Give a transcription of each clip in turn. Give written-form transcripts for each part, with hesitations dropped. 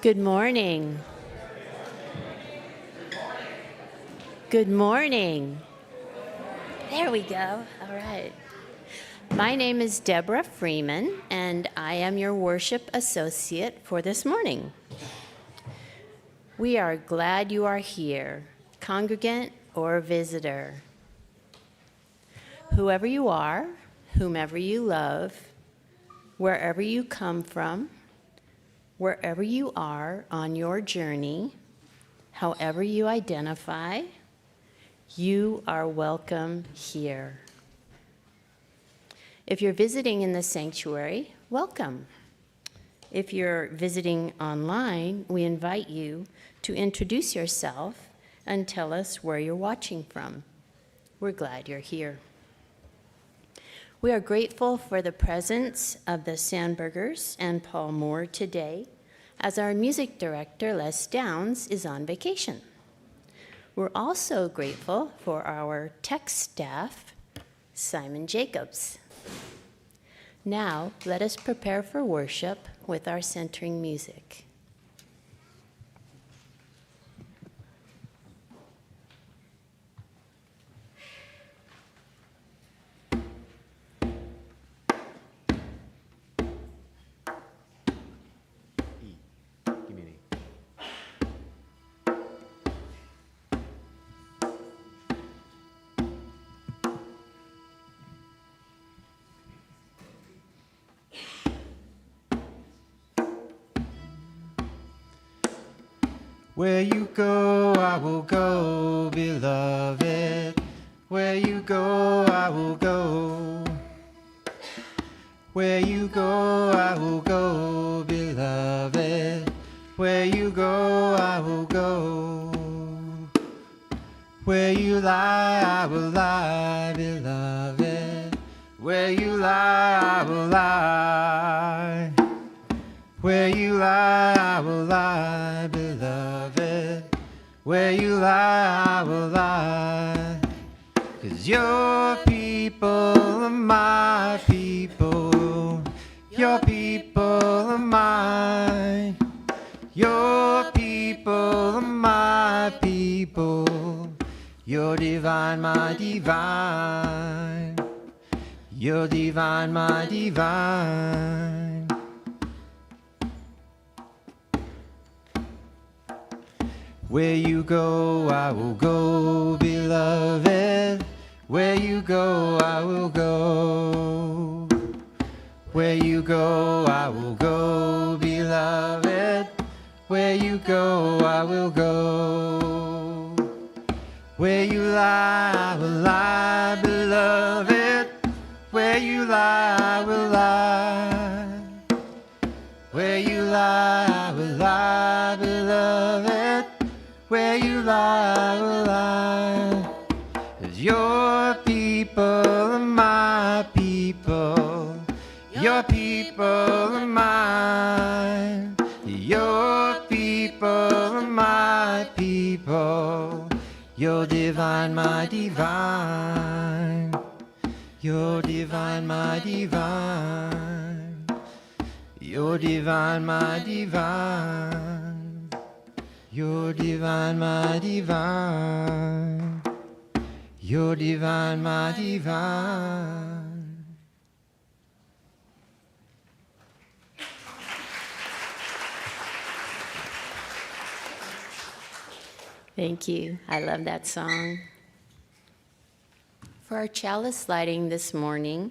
Good morning. Good morning. There we go. All right. My name is Deborah Freeman, and I am your worship associate for this morning. We are glad you are here, congregant or visitor. Whoever you are, whomever you love, wherever you come from, wherever you are on your journey, however you identify, you are welcome here. If you're visiting in the sanctuary, welcome. If you're visiting online, we invite you to introduce yourself and tell us where you're watching from. We're glad you're here. We are grateful for the presence of the Sandbergers and Paul Moore today, as our music director, Les Downs, is on vacation. We're also grateful for our tech staff, Simon Jacobs. Now, let us prepare for worship with our centering music. Where you go, I will go, beloved. Where you go, I will go. Where you go, I will go, beloved. Where you go, I will go. Where you lie, I will lie, beloved. Where you lie, I will lie. Where you lie, I will lie, beloved. Where you lie, I will lie. 'Cause your people are my people. Your people are mine. Your people are my people. You're divine, my divine. You're divine, my divine. Where you go, I will go, beloved. Where you go, I will go. Where you go, I will go, beloved. Where you go, I will go. Where you lie, I will lie, beloved. Where you lie, I will lie. Where you lie, I will lie, beloved. Where you lie, I will lie. 'Cause your people are my people. Your people are mine. Your people are my people. You're divine, my divine. You're divine, my divine. You're divine, my divine. You're divine, my divine. You're divine, my divine. Thank you. I love that song. For our chalice lighting this morning,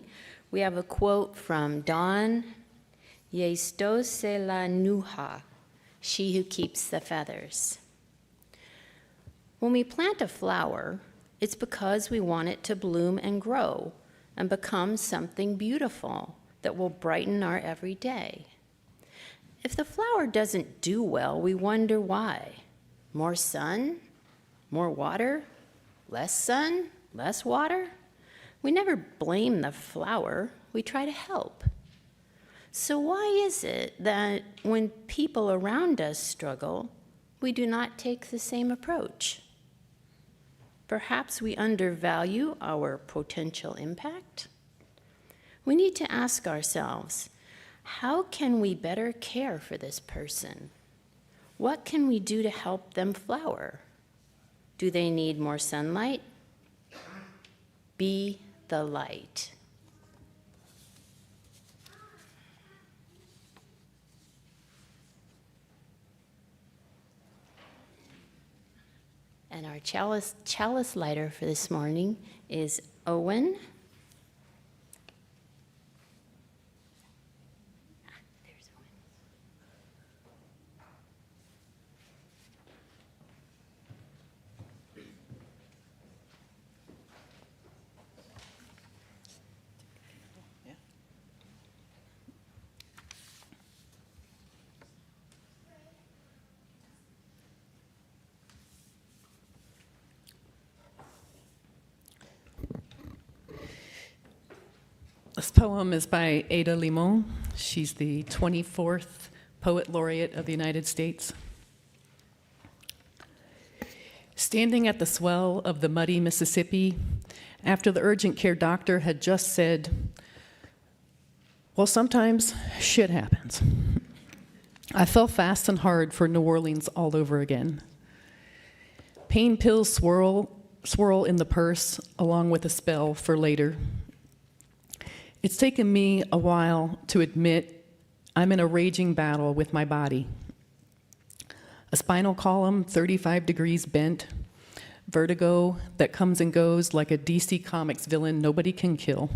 we have a quote from Don Nuha, she who keeps the feathers. When we plant a flower, it's because we want it to bloom and grow and become something beautiful that will brighten our everyday. If the flower doesn't do well, we wonder why. More sun? More water? Less sun? Less water? We never blame the flower, we try to help. So why is it that when people around us struggle, we do not take the same approach? Perhaps we undervalue our potential impact? We need to ask ourselves, how can we better care for this person? What can we do to help them flower? Do they need more sunlight? Be the light. And our chalice lighter for this morning is Owen. There's Owen. This poem is by Ada Limon. She's the 24th Poet Laureate of the United States. Standing at the swell of the muddy Mississippi, after the urgent care doctor had just said, well, sometimes shit happens, I fell fast and hard for New Orleans all over again. Pain pills swirl in the purse, along with a spell for later. It's taken me a while to admit I'm in a raging battle with my body. A spinal column 35 degrees bent, vertigo that comes and goes like a DC Comics villain nobody can kill.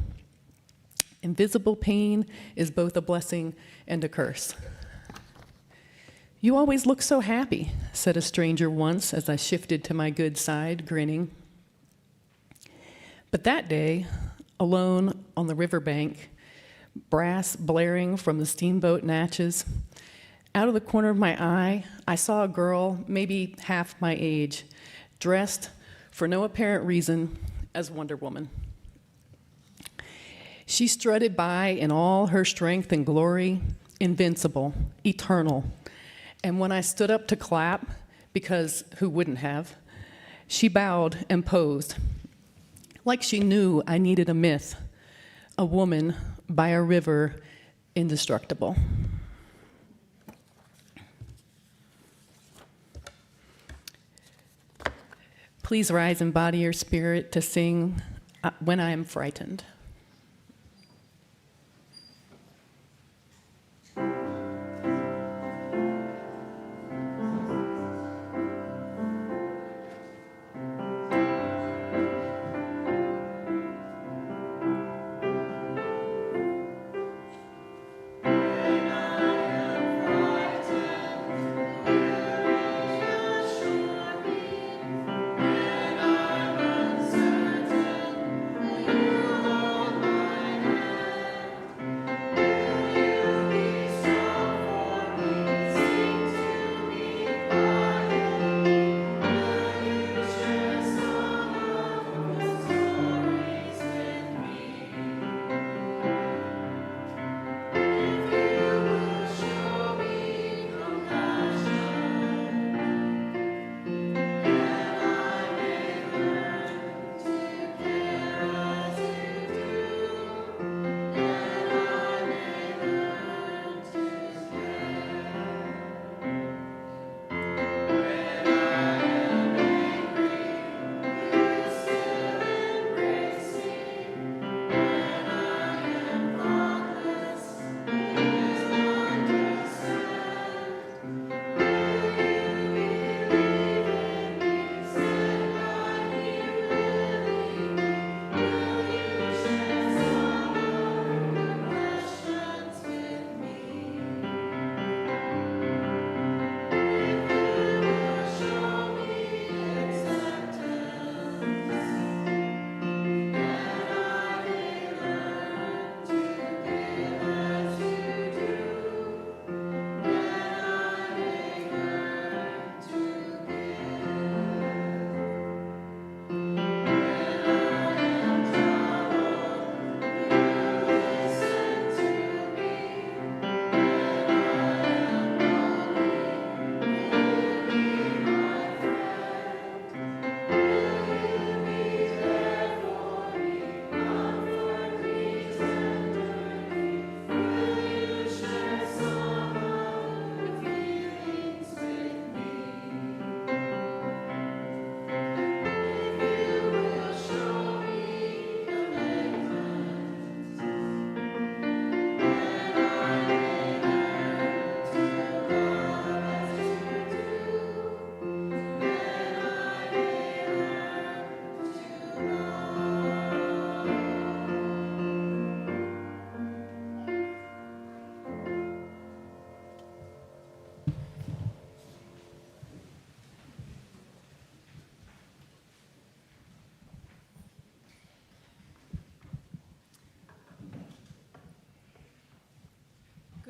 Invisible pain is both a blessing and a curse. You always look so happy, said a stranger once as I shifted to my good side, grinning. But that day, alone on the riverbank, brass blaring from the steamboat natches, out of the corner of my eye, I saw a girl, maybe half my age, dressed, for no apparent reason, as Wonder Woman. She strutted by in all her strength and glory, invincible, eternal. And when I stood up to clap, because who wouldn't have, she bowed and posed, like she knew I needed a myth, a woman by a river, indestructible. Please rise and body your spirit to sing When I Am Frightened.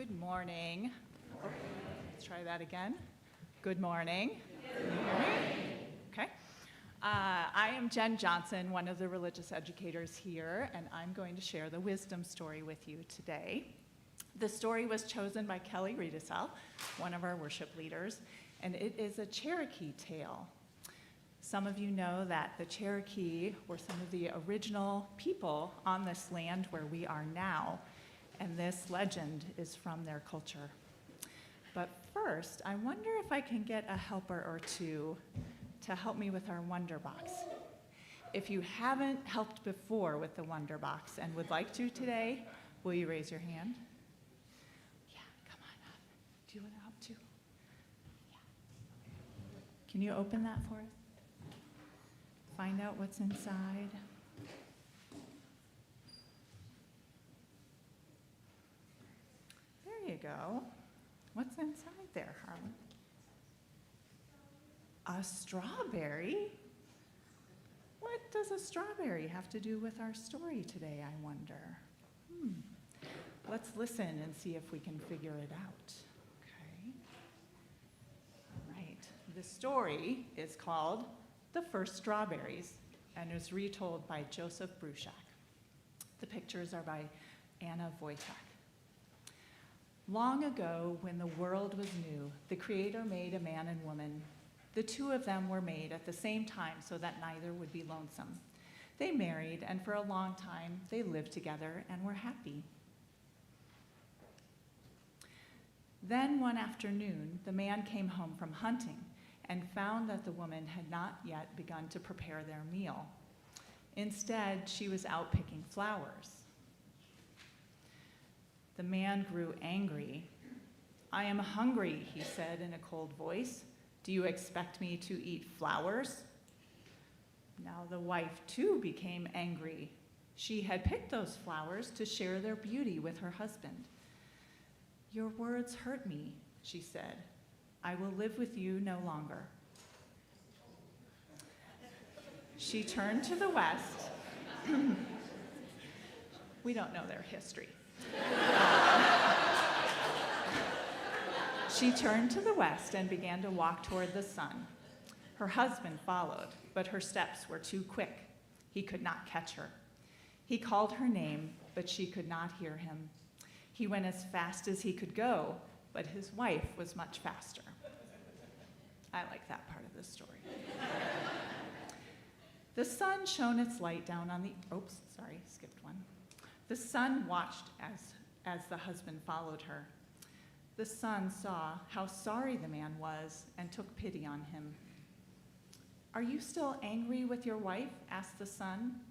Good morning. Let's try that again. Good morning. Can you hear me? Okay. I am Jen Johnson, one of the religious educators here, and I'm going to share the wisdom story with you today. The story was chosen by Kelly Riedesel, one of our worship leaders, and it is a Cherokee tale. Some of you know that the Cherokee were some of the original people on this land where we are now, and this legend is from their culture. But first, I wonder if I can get a helper or two to help me with our Wonder Box. If you haven't helped before with the Wonder Box and would like to today, will you raise your hand? Yeah, come on up. Do you want to help too? Yeah. Can you open that for us? Find out what's inside. There you go. What's inside there, Harlan? A strawberry? What does a strawberry have to do with our story today, I wonder? Let's listen and see if we can figure it out. Okay. All right. The story is called The First Strawberries and is retold by Joseph Bruchac. The pictures are by Anna Wojtak. Long ago, when the world was new, the Creator made a man and woman. The two of them were made at the same time so that neither would be lonesome. They married, and for a long time, they lived together and were happy. Then one afternoon, the man came home from hunting and found that the woman had not yet begun to prepare their meal. Instead, she was out picking flowers. The man grew angry. "I am hungry," he said in a cold voice. "Do you expect me to eat flowers?" Now the wife too became angry. She had picked those flowers to share their beauty with her husband. "Your words hurt me," she said. "I will live with you no longer." She turned to the west. We don't know their history. She turned to the west and began to walk toward the sun. Her husband followed, but her steps were too quick. He could not catch her. He called her name, but she could not hear him. He went as fast as he could go, but his wife was much faster. I like that part of the story. The sun shone its light down on the, skipped one. The sun watched as the husband followed her. The sun saw how sorry the man was and took pity on him. "Are you still angry with your wife?" asked the sun.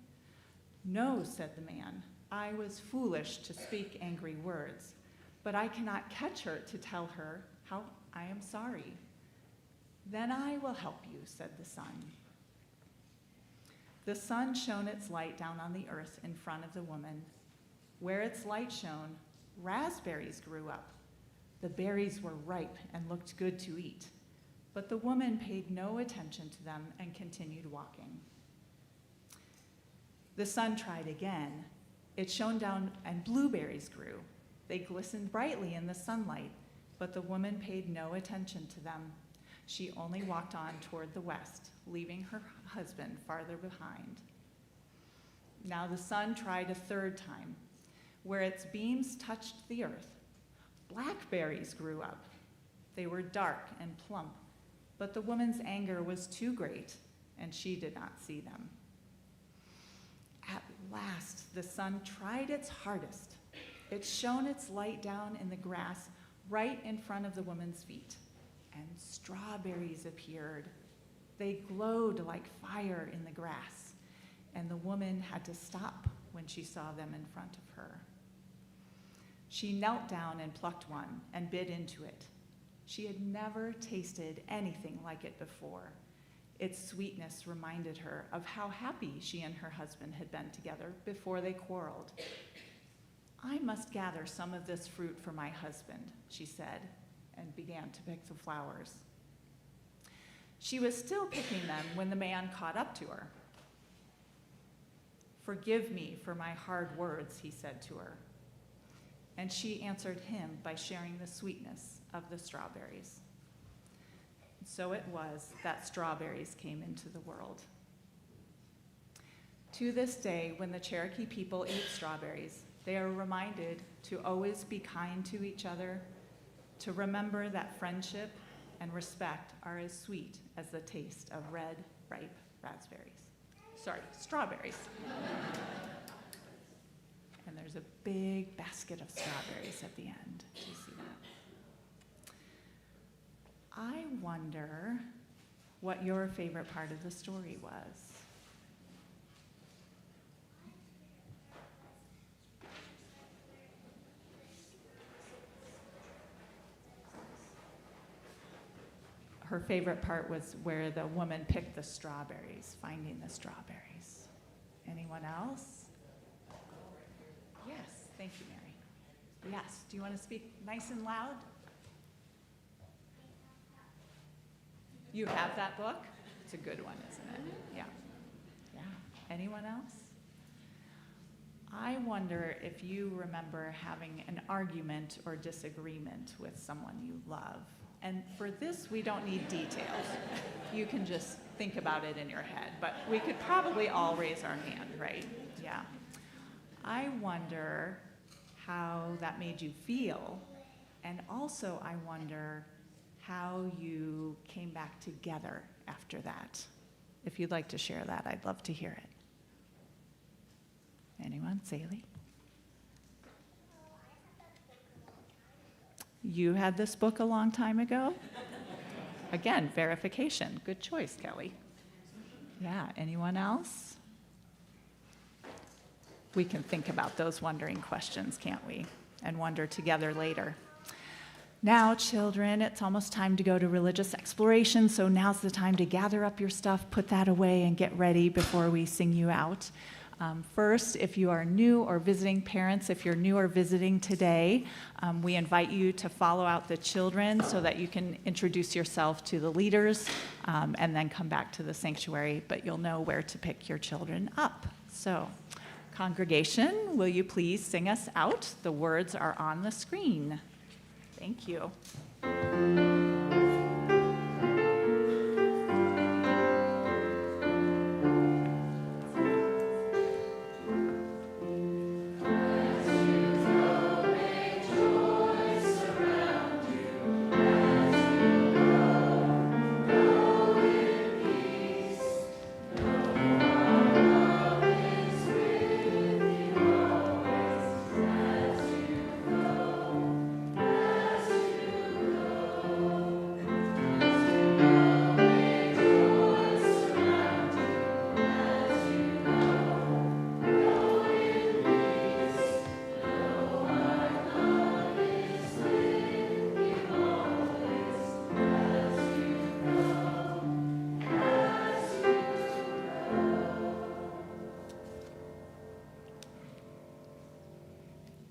"No," said the man. "I was foolish to speak angry words, but I cannot catch her to tell her how I am sorry." "Then I will help you," said the sun. The sun shone its light down on the earth in front of the woman. Where its light shone, raspberries grew up. The berries were ripe and looked good to eat, but the woman paid no attention to them and continued walking. The sun tried again. It shone down and blueberries grew. They glistened brightly in the sunlight, but the woman paid no attention to them. She only walked on toward the west, leaving her husband farther behind. Now the sun tried a third time. Where its beams touched the earth, blackberries grew up. They were dark and plump, but the woman's anger was too great, and she did not see them. At last, the sun tried its hardest. It shone its light down in the grass right in front of the woman's feet, and strawberries appeared. They glowed like fire in the grass, and the woman had to stop when she saw them in front of her. She knelt down and plucked one and bit into it. She had never tasted anything like it before. Its sweetness reminded her of how happy she and her husband had been together before they quarreled. "I must gather some of this fruit for my husband," she said, and began to pick the flowers. She was still picking them when the man caught up to her. "Forgive me for my hard words," he said to her. and she answered him by sharing the sweetness of the strawberries. So it was that strawberries came into the world. To this day, when the Cherokee people eat strawberries, they are reminded to always be kind to each other, to remember that friendship and respect are as sweet as the taste of red, ripe strawberries. And there's a big basket of strawberries at the end. Do you see that? I wonder what your favorite part of the story was. Her favorite part was where the woman picked the strawberries, finding the strawberries. Anyone else? Yes, thank you, Mary. Yes, do you want to speak nice and loud? You have that book? It's a good one, isn't it? Yeah. Yeah. Anyone else? I wonder if you remember having an argument or disagreement with someone you love. And for this, we don't need details. You can just think about it in your head. But we could probably all raise our hand, right? Yeah. I wonder how that made you feel. And also, I wonder how you came back together after that. If you'd like to share that, I'd love to hear it. Anyone? Saley? You had this book a long time ago? Again, verification. Good choice, Kelly. Yeah, anyone else? We can think about those wondering questions, can't we? And wonder together later. Now, children, it's almost time to go to religious exploration, so now's the time to gather up your stuff, put that away, and get ready before we sing you out. First, if you are new or visiting parents, if you're new or visiting today, we invite you to follow out the children so that you can introduce yourself to the leaders and then come back to the sanctuary, but you'll know where to pick your children up. So, congregation, will you please sing us out? The words are on the screen. Thank you.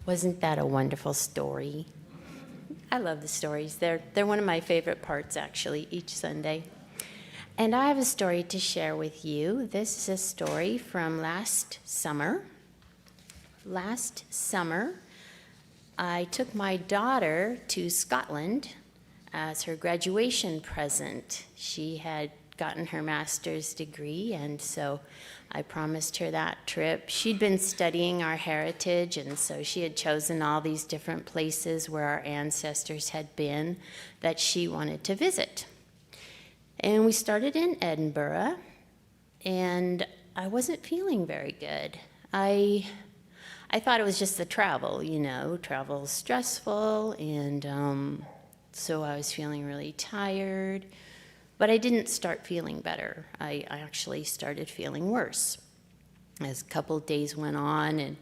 Wasn't that a wonderful story? I love the stories. They're one of my favorite parts, actually, each Sunday. And I have a story to share with you. This is a story from last summer. Last summer, I took my daughter to Scotland as her graduation present. She had gotten her master's degree, and so I promised her that trip. She'd been studying our heritage, and so she had chosen all these different places where our ancestors had been that she wanted to visit. And we started in Edinburgh, and I wasn't feeling very good. I thought it was just the travel, travel's stressful, and so I was feeling really tired. But I didn't start feeling better. I actually started feeling worse. As a couple of days went on, and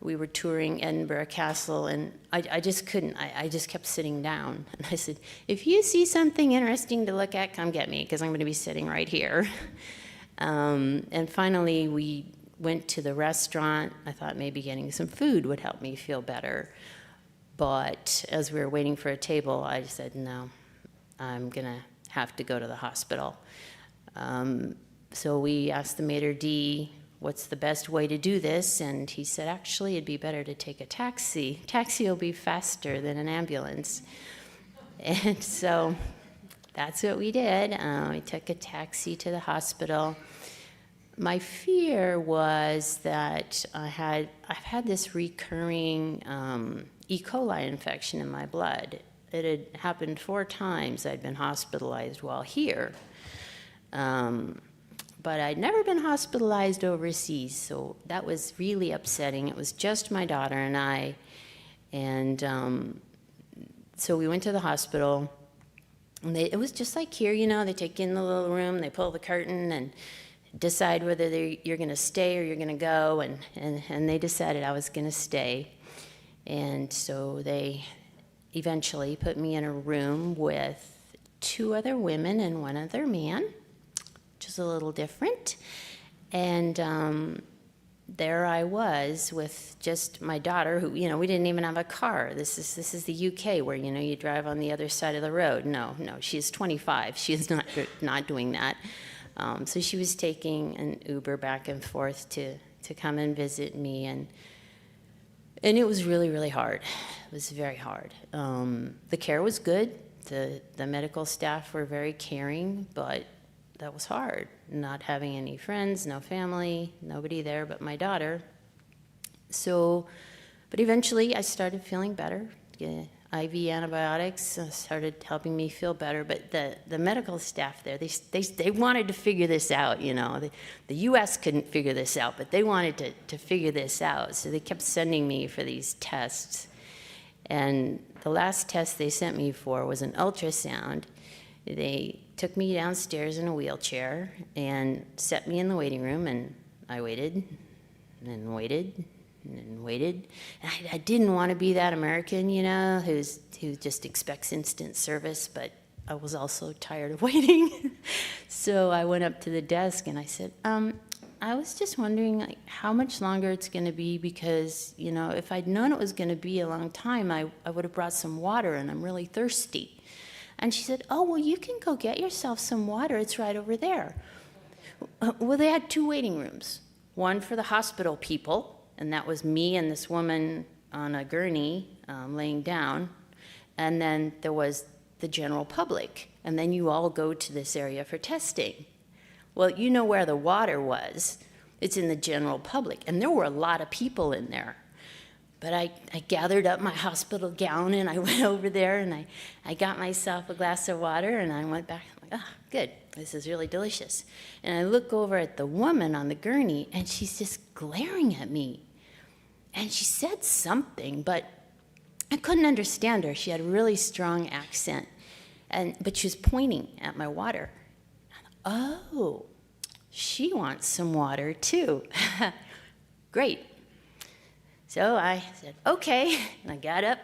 we were touring Edinburgh Castle, and I just couldn't. I just kept sitting down. And I said, if you see something interesting to look at, come get me, because I'm going to be sitting right here. And finally, we went to the restaurant. I thought maybe getting some food would help me feel better. But as we were waiting for a table, I said, no, I'm going to have to go to the hospital. So we asked the maitre d' what's the best way to do this? And he said, actually, it'd be better to take a taxi. Taxi will be faster than an ambulance. And so that's what we did. We took a taxi to the hospital. My fear was that I've had this recurring E. coli infection in my blood. It had happened 4 times. I'd been hospitalized while here. But I'd never been hospitalized overseas, so that was really upsetting. It was just my daughter and I. And so we went to the hospital. And it was just like here, you know, they take you in the little room, they pull the curtain and decide whether you're going to stay or you're going to go. And they decided I was going to stay. And so they eventually put me in a room with 2 other women and 1 other man, which is a little different. And there I was with just my daughter, who, you know, we didn't even have a car. This is the UK, where, you know, you drive on the other side of the road. No, she's 25. She is not doing that. So she was taking an Uber back and forth to come and visit me, and it was really, really hard. It was very hard. The care was good. The medical staff were very caring, but that was hard. Not having any friends, no family, nobody there but my daughter. So, but eventually I started feeling better. IV antibiotics started helping me feel better, but the medical staff there, they wanted to figure this out, you know. The U.S. couldn't figure this out, but they wanted to figure this out, so they kept sending me for these tests. And the last test they sent me for was an ultrasound. They took me downstairs in a wheelchair and set me in the waiting room, and I waited and waited and waited. And I didn't want to be that American, you know, who just expects instant service, but I was also tired of waiting. So I went up to the desk and I said, I was just wondering, like, how much longer it's going to be, because, you know, if I'd known it was going to be a long time, I would have brought some water, and I'm really thirsty. And she said, oh, well, you can go get yourself some water. It's right over there. Well, they had 2 waiting rooms, one for the hospital people, and that was me and this woman on a gurney laying down, and then there was the general public, and then you all go to this area for testing. Well, you know where the water was. It's in the general public, and there were a lot of people in there. But I gathered up my hospital gown, and I went over there, and I got myself a glass of water, and I went back. I'm like, oh, good, this is really delicious. And I look over at the woman on the gurney, and she's just glaring at me. And she said something, but I couldn't understand her. She had a really strong accent, but she was pointing at my water. Oh, she wants some water too. Great. So I said, okay, and I got up,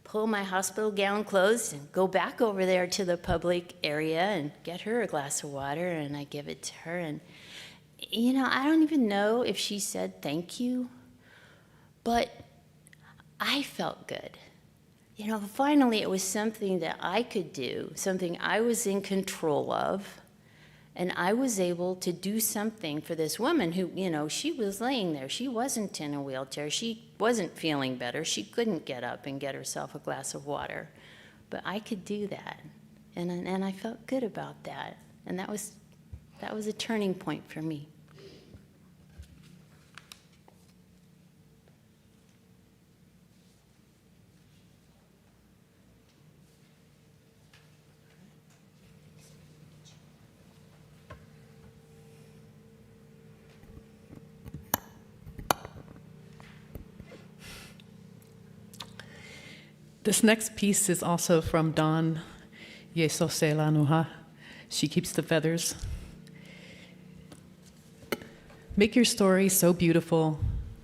pull my hospital gown closed, and go back over there to the public area and get her a glass of water, and I give it to her. And, you know, I don't even know if she said thank you, but I felt good. You know, finally it was something that I could do, something I was in control of, and I was able to do something for this woman who, you know, she was laying there. She wasn't in a wheelchair. She wasn't feeling better. She couldn't get up and get herself a glass of water. But I could do that, and I felt good about that. And that was a turning point for me. This next piece is also from Dawn Yesoselanuha. She keeps the feathers. Make your story so beautiful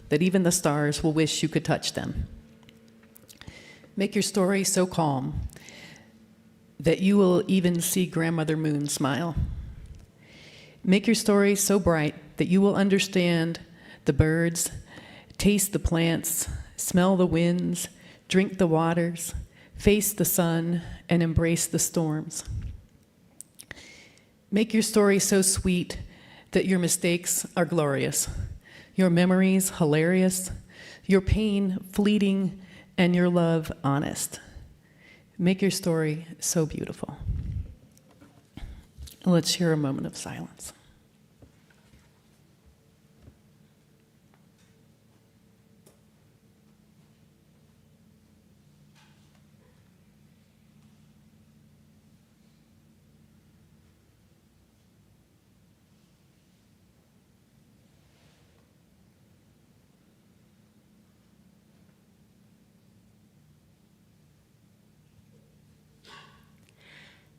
that even the stars will wish you could touch them. Make your story so calm that you will even see Grandmother Moon smile. Make your story so bright that you will understand the birds, taste the plants, smell the winds, drink the waters, face the sun, and embrace the storms. Make your story so sweet that your mistakes are glorious. your memories hilarious, your pain fleeting, and your love honest. Make your story so beautiful. Let's share a moment of silence.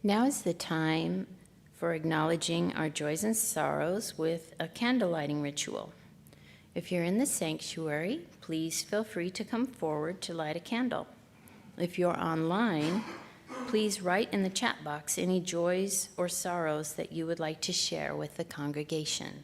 Now is the time for acknowledging our joys and sorrows with a candle lighting ritual. If you're in the sanctuary, please feel free to come forward to light a candle. If you're online, please write in the chat box any joys or sorrows that you would like to share with the congregation.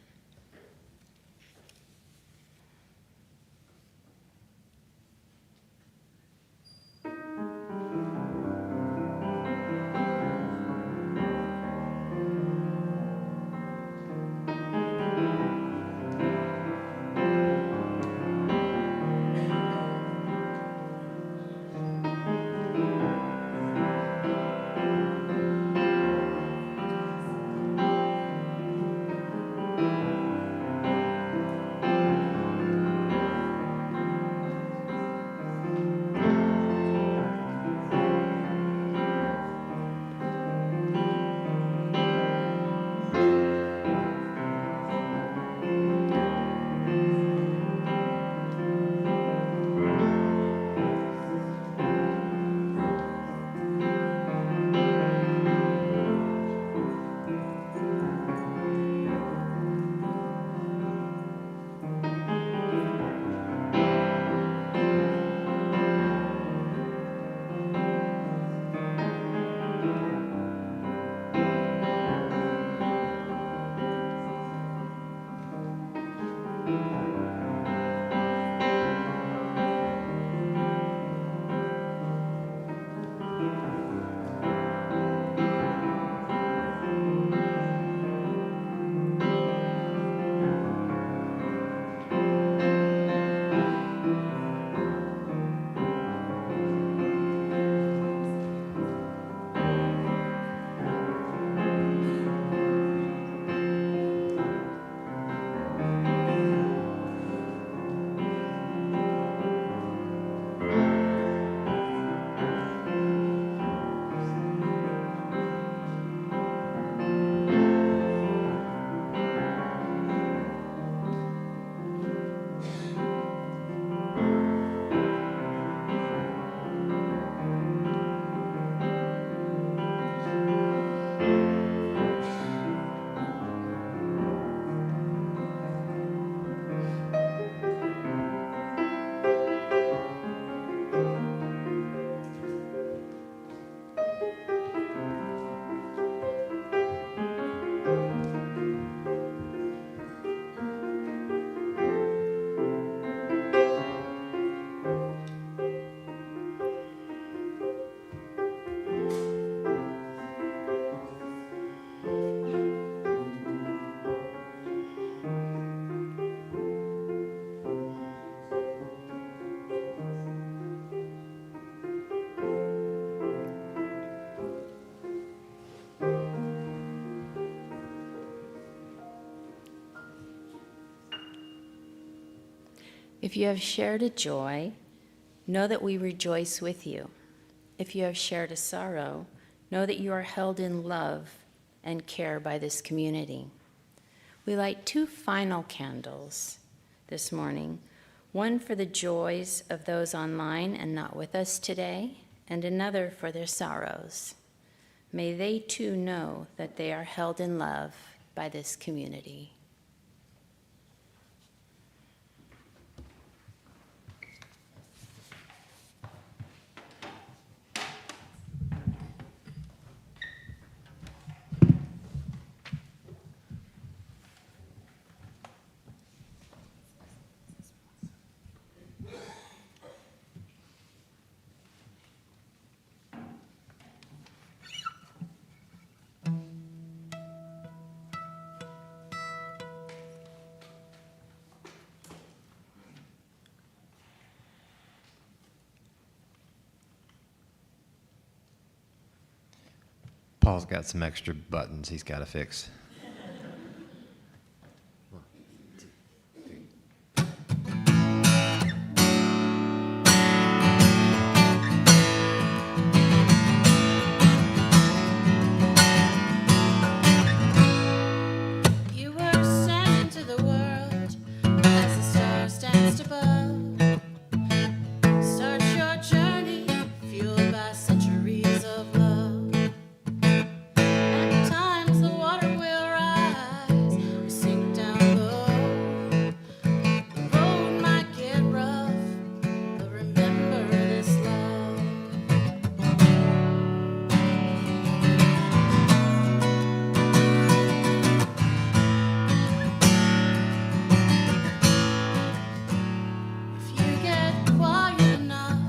If you have shared a joy, know that we rejoice with you. If you have shared a sorrow, know that you are held in love and care by this community. We light 2 final candles this morning, one for the joys of those online and not with us today, and another for their sorrows. May they too know that they are held in love by this community. Paul's got some extra buttons he's got to fix. You were sent into the world as the stars danced above. Start your journey, fueled by centuries of love. At times the water will rise or sink down low. The road might get rough, but remember this love. If you get quiet enough,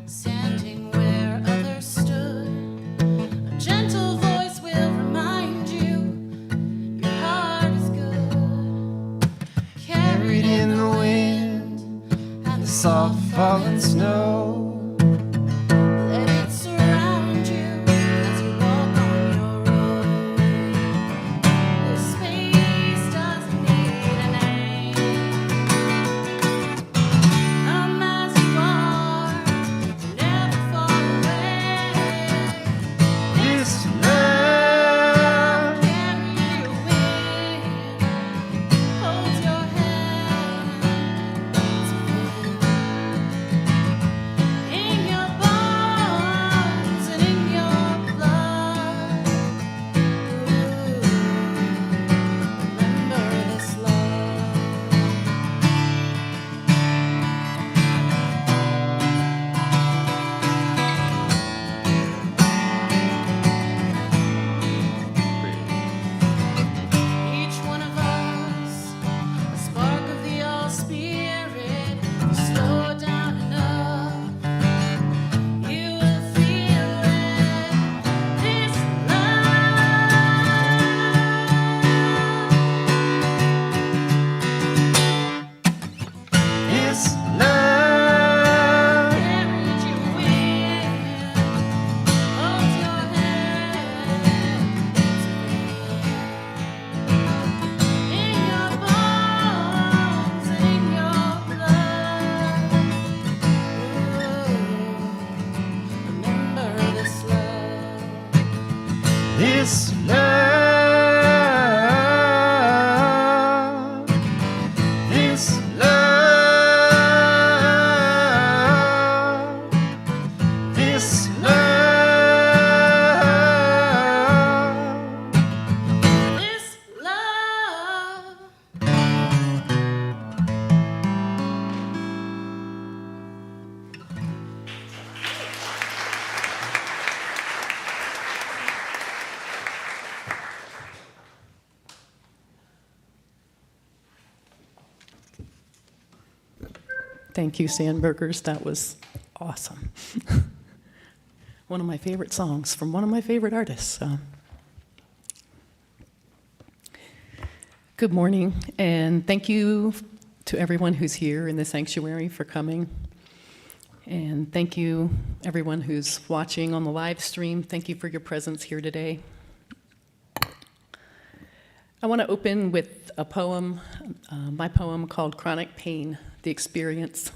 standing where others stood, a gentle voice will remind you your heart is good. Carried in the wind and the Soft falling snow. let it surround you as you walk on your road. This space doesn't need a name. Come as you are, never far away. This love Carry you in, holds your hand, beats in your bones and in your blood. Remember this love. Each one of us, a spark of the all spirit. You slow down enough, you will feel it. This love, This love carried you in, holds your hand, in your bones and in your blood. Remember this love. This love, this love, this love. This love. Thank you, Sandburgers. That was awesome. One of my favorite songs from one of my favorite artists. Good morning, and thank you to everyone who's here in the sanctuary for coming. And thank you, everyone who's watching on the live stream. Thank you for your presence here today. I want to open with a poem, my poem called Chronic Pain, the Experience.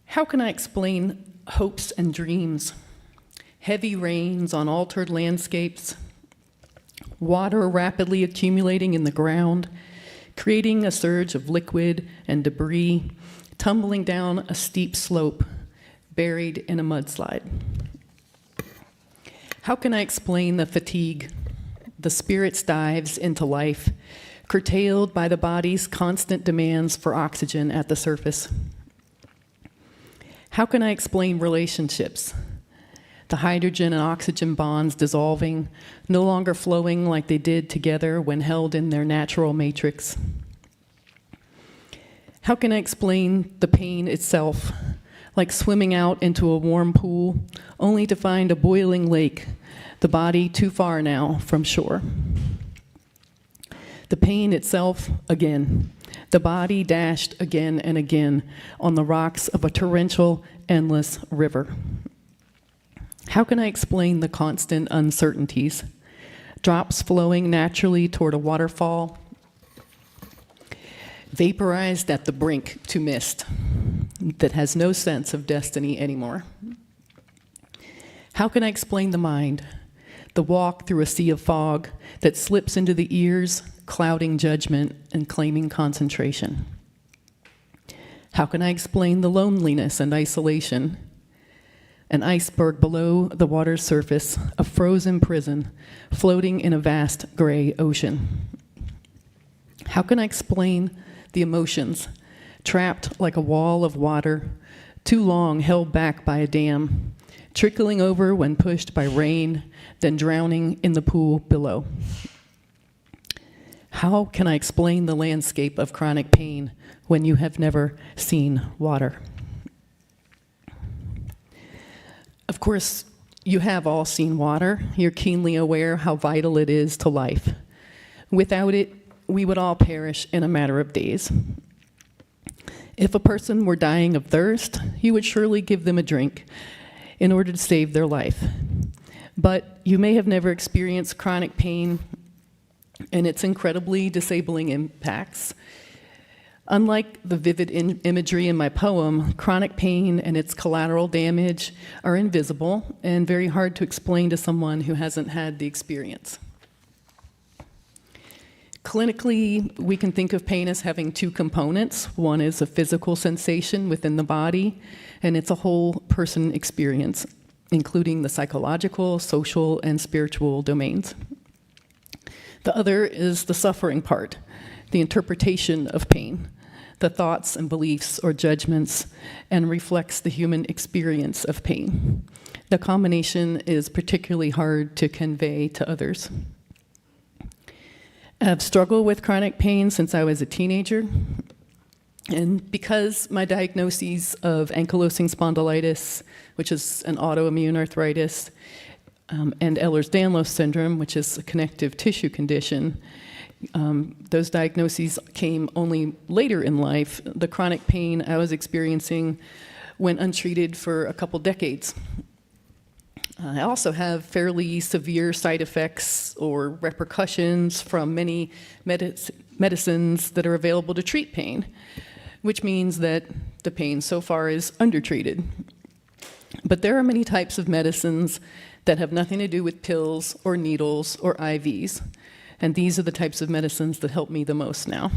How can I explain hopes and dreams? Heavy rains on altered landscapes, water rapidly accumulating in the ground, creating a surge of liquid and debris, tumbling down a steep slope, buried in a mudslide. How can I explain the fatigue, the spirit's dives into life, curtailed by the body's constant demands for oxygen at the surface? How can I explain relationships, the hydrogen and oxygen bonds dissolving, no longer flowing like they did together when held in their natural matrix? How can I explain the pain itself, like swimming out into a warm pool, only to find a boiling lake, the body too far now from shore? The pain itself, again, the body dashed again and again on the rocks of a torrential, endless river. How can I explain the constant uncertainties? Drops flowing naturally toward a waterfall, vaporized at the brink to mist that has no sense of destiny anymore. How can I explain the mind? The walk through a sea of fog that slips into the ears, clouding judgment and claiming concentration. How can I explain the loneliness and isolation? An iceberg below the water's surface, a frozen prison, floating in a vast gray ocean. How can I explain the emotions, trapped like a wall of water, too long held back by a dam, trickling over when pushed by rain, then drowning in the pool below? How can I explain the landscape of chronic pain when you have never seen water? Of course, you have all seen water. You're keenly aware how vital it is to life. Without it, we would all perish in a matter of days. If a person were dying of thirst, you would surely give them a drink in order to save their life. But you may have never experienced chronic pain and its incredibly disabling impacts. Unlike the vivid imagery in my poem, chronic pain and its collateral damage are invisible and very hard to explain to someone who hasn't had the experience. Clinically, we can think of pain as having two components. One is a physical sensation within the body, and it's a whole person experience, including the psychological, social, and spiritual domains. The other is the suffering part, the interpretation of pain, the thoughts and beliefs or judgments, and reflects the human experience of pain. The combination is particularly hard to convey to others. I've struggled with chronic pain since I was a teenager, and because my diagnoses of ankylosing spondylitis, which is an autoimmune arthritis, and Ehlers-Danlos syndrome, which is a connective tissue condition, those diagnoses came only later in life. The chronic pain I was experiencing went untreated for a couple decades. I also have fairly severe side effects or repercussions from many medicines that are available to treat pain, which means that the pain so far is undertreated. But there are many types of medicines that have nothing to do with pills or needles or IVs, and these are the types of medicines that help me the most now.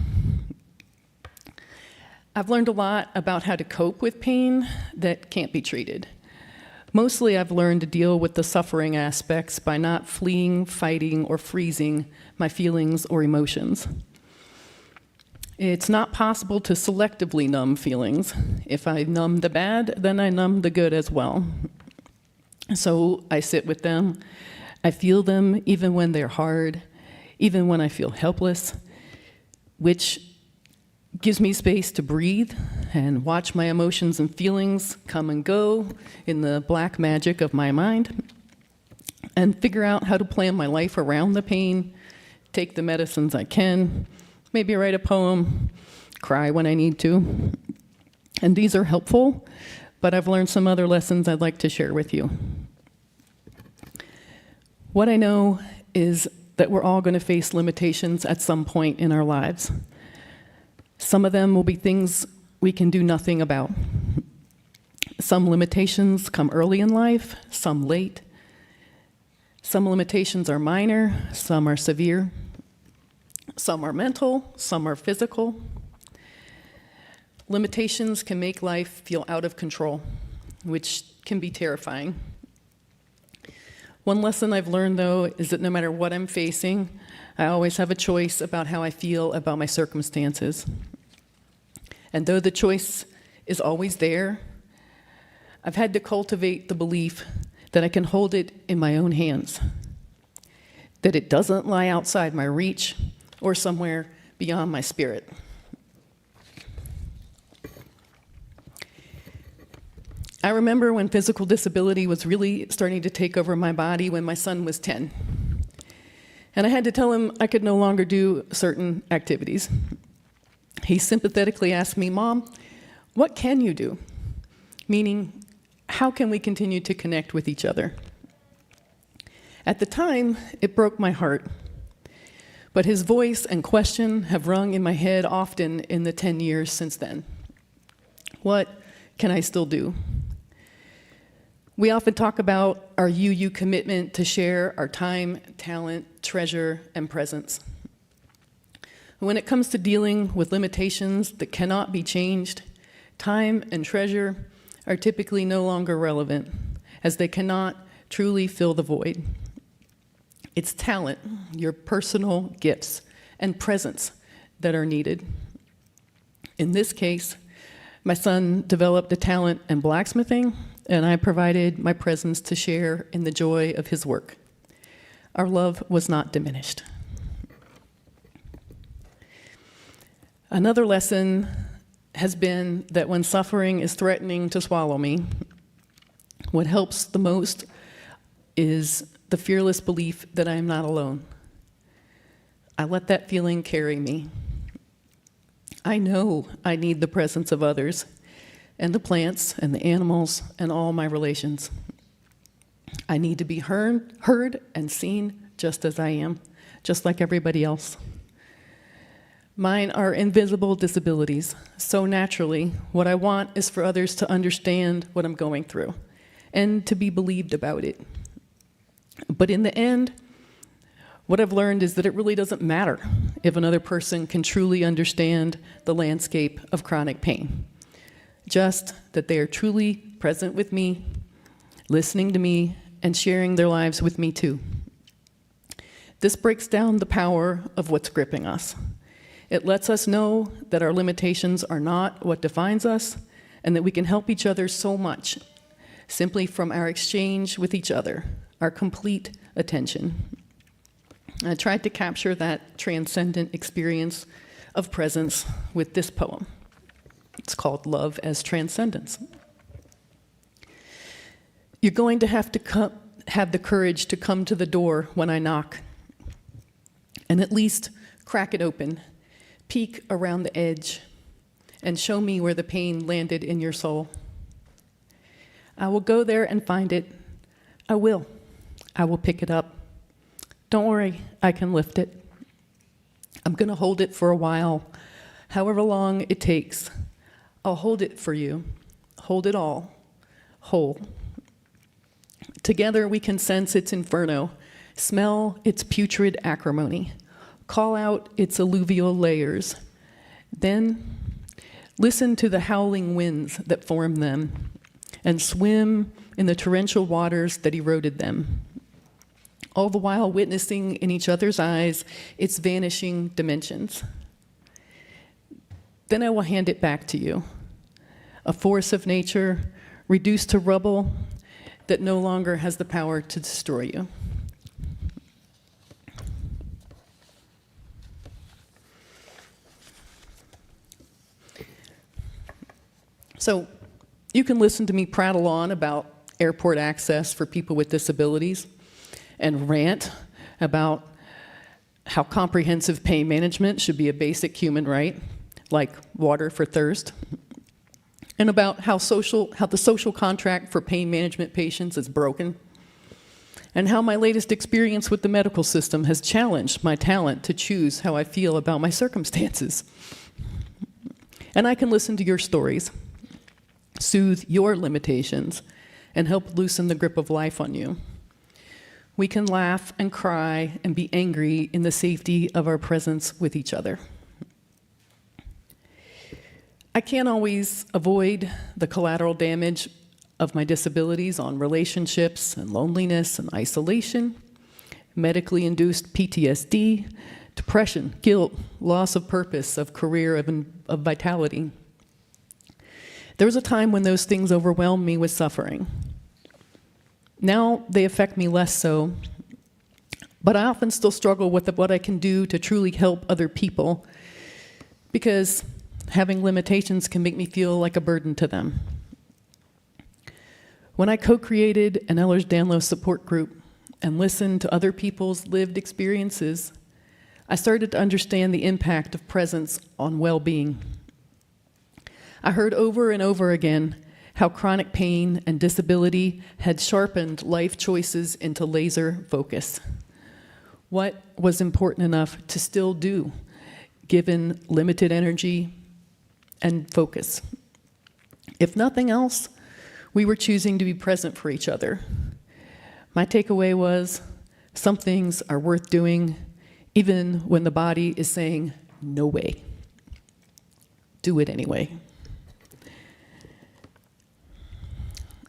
I've learned a lot about how to cope with pain that can't be treated. Mostly I've learned to deal with the suffering aspects by not fleeing, fighting, or freezing my feelings or emotions. It's not possible to selectively numb feelings. If I numb the bad, then I numb the good as well. So I sit with them. I feel them even when they're hard, even when I feel helpless, which gives me space to breathe and watch my emotions and feelings come and go in the black magic of my mind, and figure out how to plan my life around the pain, take the medicines I can, maybe write a poem, cry when I need to. And these are helpful, but I've learned some other lessons I'd like to share with you. What I know is that we're all going to face limitations at some point in our lives. Some of them will be things we can do nothing about. Some limitations come early in life, some late. Some limitations are minor, some are severe. Some are mental, some are physical. Limitations can make life feel out of control, which can be terrifying. One lesson I've learned, though, is that no matter what I'm facing, I always have a choice about how I feel about my circumstances. And though the choice is always there, I've had to cultivate the belief that I can hold it in my own hands, that it doesn't lie outside my reach or somewhere beyond my spirit. I remember when physical disability was really starting to take over my body when my son was 10. And I had to tell him I could no longer do certain activities. He sympathetically asked me, "Mom, what can you do?" Meaning, how can we continue to connect with each other? At the time, it broke my heart. But his voice and question have rung in my head often in the 10 years since then. What can I still do? We often talk about our UU commitment to share our time, talent, treasure, and presence. When it comes to dealing with limitations that cannot be changed, time and treasure are typically no longer relevant, as they cannot truly fill the void. It's talent, your personal gifts, and presence that are needed. In this case, my son developed a talent in blacksmithing, and I provided my presence to share in the joy of his work. Our love was not diminished. Another lesson has been that when suffering is threatening to swallow me, what helps the most is the fearless belief that I am not alone. I let that feeling carry me. I know I need the presence of others, and the plants, and the animals, and all my relations. I need to be heard and seen just as I am, just like everybody else. Mine are invisible disabilities, so naturally, what I want is for others to understand what I'm going through, and to be believed about it. But in the end, what I've learned is that it really doesn't matter if another person can truly understand the landscape of chronic pain. Just that they are truly present with me, listening to me, and sharing their lives with me too. This breaks down the power of what's gripping us. It lets us know that our limitations are not what defines us, and that we can help each other so much simply from our exchange with each other, our complete attention. I tried to capture that transcendent experience of presence with this poem. It's called Love as Transcendence. You're going to have the courage to come to the door when I knock, and at least crack it open, peek around the edge, and show me where the pain landed in your soul. I will go there and find it. I will pick it up. Don't worry, I can lift it. I'm going to hold it for a while, however long it takes. I'll hold it for you. Hold it all, whole. Together we can sense its inferno, smell its putrid acrimony, call out its alluvial layers. Then listen to the howling winds that formed them, and swim in the torrential waters that eroded them, all the while witnessing in each other's eyes its vanishing dimensions. Then I will hand it back to you, a force of nature reduced to rubble that no longer has the power to destroy you. So you can listen to me prattle on about airport access for people with disabilities and rant about how comprehensive pain management should be a basic human right, like water for thirst, and about how the social contract for pain management patients is broken, and how my latest experience with the medical system has challenged my talent to choose how I feel about my circumstances. And I can listen to your stories, soothe your limitations, and help loosen the grip of life on you. We can laugh and cry and be angry in the safety of our presence with each other. I can't always avoid the collateral damage of my disabilities on relationships and loneliness and isolation, medically induced PTSD, depression, guilt, loss of purpose, of career, of vitality. There was a time when those things overwhelmed me with suffering. Now they affect me less so, but I often still struggle with what I can do to truly help other people, because having limitations can make me feel like a burden to them. When I co-created an Ehlers-Danlos support group and listened to other people's lived experiences, I started to understand the impact of presence on well-being. I heard over and over again how chronic pain and disability had sharpened life choices into laser focus. What was important enough to still do, given limited energy and focus? If nothing else, we were choosing to be present for each other. My takeaway was, some things are worth doing, even when the body is saying, no way. Do it anyway.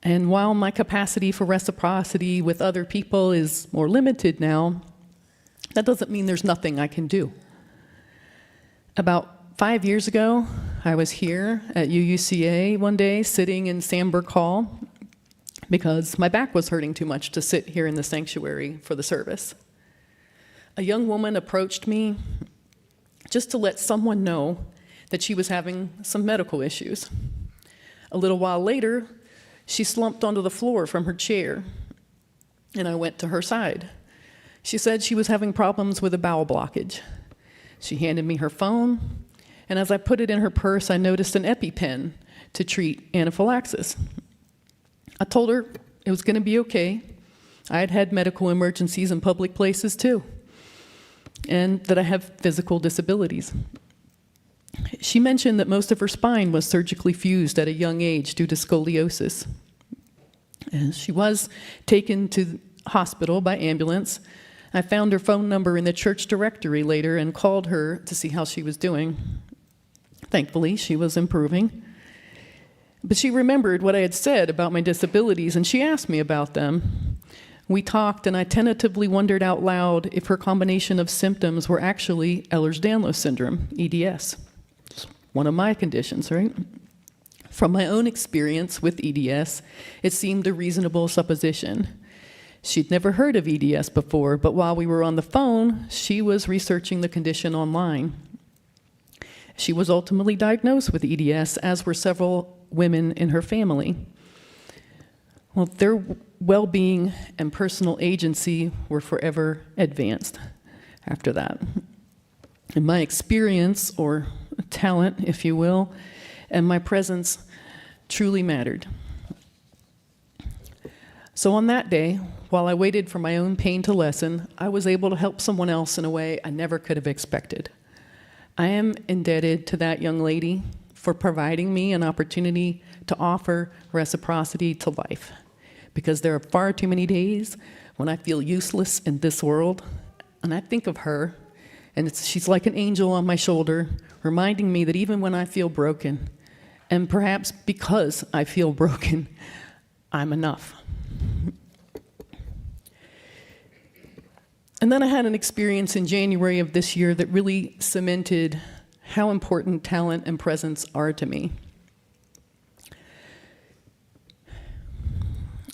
And while my capacity for reciprocity with other people is more limited now, that doesn't mean there's nothing I can do. About 5 years ago, I was here at UUCA one day, sitting in Sandberg Hall, because my back was hurting too much to sit here in the sanctuary for the service. A young woman approached me just to let someone know that she was having some medical issues. A little while later, she slumped onto the floor from her chair, and I went to her side. She said she was having problems with a bowel blockage. She handed me her phone, and as I put it in her purse, I noticed an EpiPen to treat anaphylaxis. I told her it was going to be okay. I had had medical emergencies in public places too, and that I have physical disabilities. She mentioned that most of her spine was surgically fused at a young age due to scoliosis. And she was taken to the hospital by ambulance. I found her phone number in the church directory later and called her to see how she was doing. Thankfully, she was improving. But she remembered what I had said about my disabilities, and she asked me about them. We talked, and I tentatively wondered out loud if her combination of symptoms were actually Ehlers-Danlos syndrome, EDS. It's one of my conditions, right? From my own experience with EDS, it seemed a reasonable supposition. She'd never heard of EDS before, but while we were on the phone, she was researching the condition online. She was ultimately diagnosed with EDS, as were several women in her family. Well, their well-being and personal agency were forever advanced after that. And my experience, or talent, if you will, and my presence truly mattered. So on that day, while I waited for my own pain to lessen, I was able to help someone else in a way I never could have expected. I am indebted to that young lady for providing me an opportunity to offer reciprocity to life, because there are far too many days when I feel useless in this world, and I think of her, and she's like an angel on my shoulder, reminding me that even when I feel broken, and perhaps because I feel broken, I'm enough. And then I had an experience in January of this year that really cemented how important talent and presence are to me.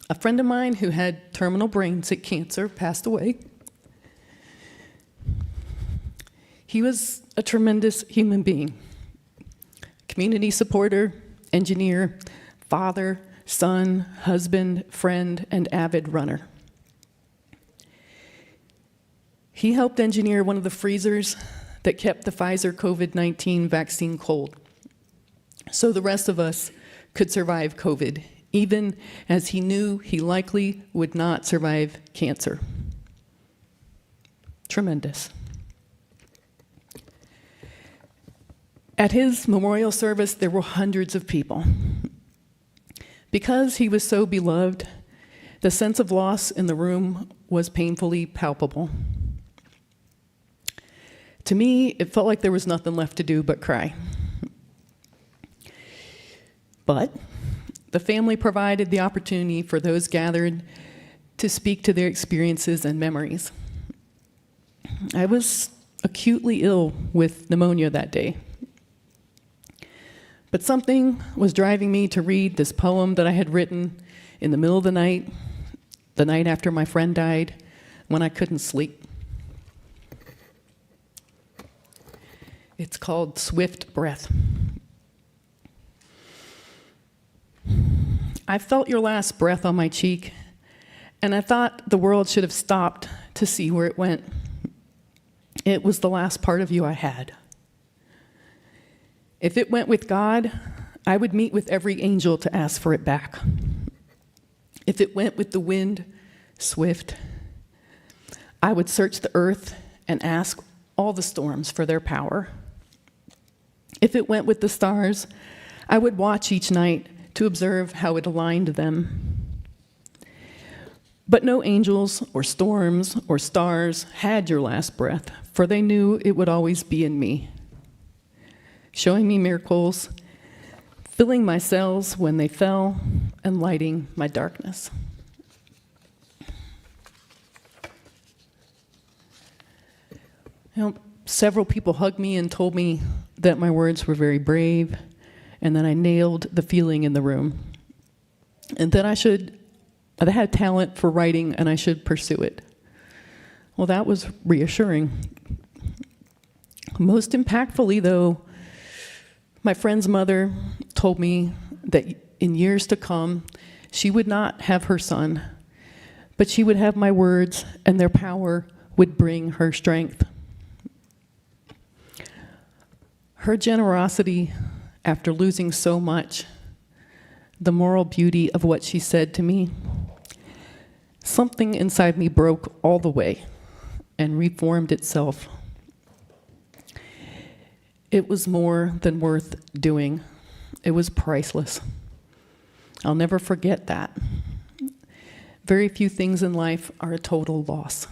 A friend of mine who had terminal brain cancer passed away. He was a tremendous human being, community supporter, engineer, father, son, husband, friend, and avid runner. He helped engineer one of the freezers that kept the Pfizer COVID-19 vaccine cold, so the rest of us could survive COVID, even as he knew he likely would not survive cancer. Tremendous. At his memorial service, there were hundreds of people. Because he was so beloved, the sense of loss in the room was painfully palpable. To me, it felt like there was nothing left to do but cry. But the family provided the opportunity for those gathered to speak to their experiences and memories. I was acutely ill with pneumonia that day. But something was driving me to read this poem that I had written in the middle of the night after my friend died, when I couldn't sleep. It's called Swift Breath. I felt your last breath on my cheek, and I thought the world should have stopped to see where it went. It was the last part of you I had. If it went with God, I would meet with every angel to ask for it back. If it went with the wind, swift, I would search the earth and ask all the storms for their power. If it went with the stars, I would watch each night to observe how it aligned them. But no angels or storms or stars had your last breath, for they knew it would always be in me, showing me miracles, filling my cells when they fell, and lighting my darkness. Several people hugged me and told me that my words were very brave and that I nailed the feeling in the room, and that I had talent for writing and I should pursue it. Well, that was reassuring. Most impactfully, though, my friend's mother told me that in years to come, she would not have her son, but she would have my words, and their power would bring her strength. Her generosity after losing so much, the moral beauty of what she said to me, something inside me broke all the way and reformed itself. It was more than worth doing. It was priceless. I'll never forget that. Very few things in life are a total loss.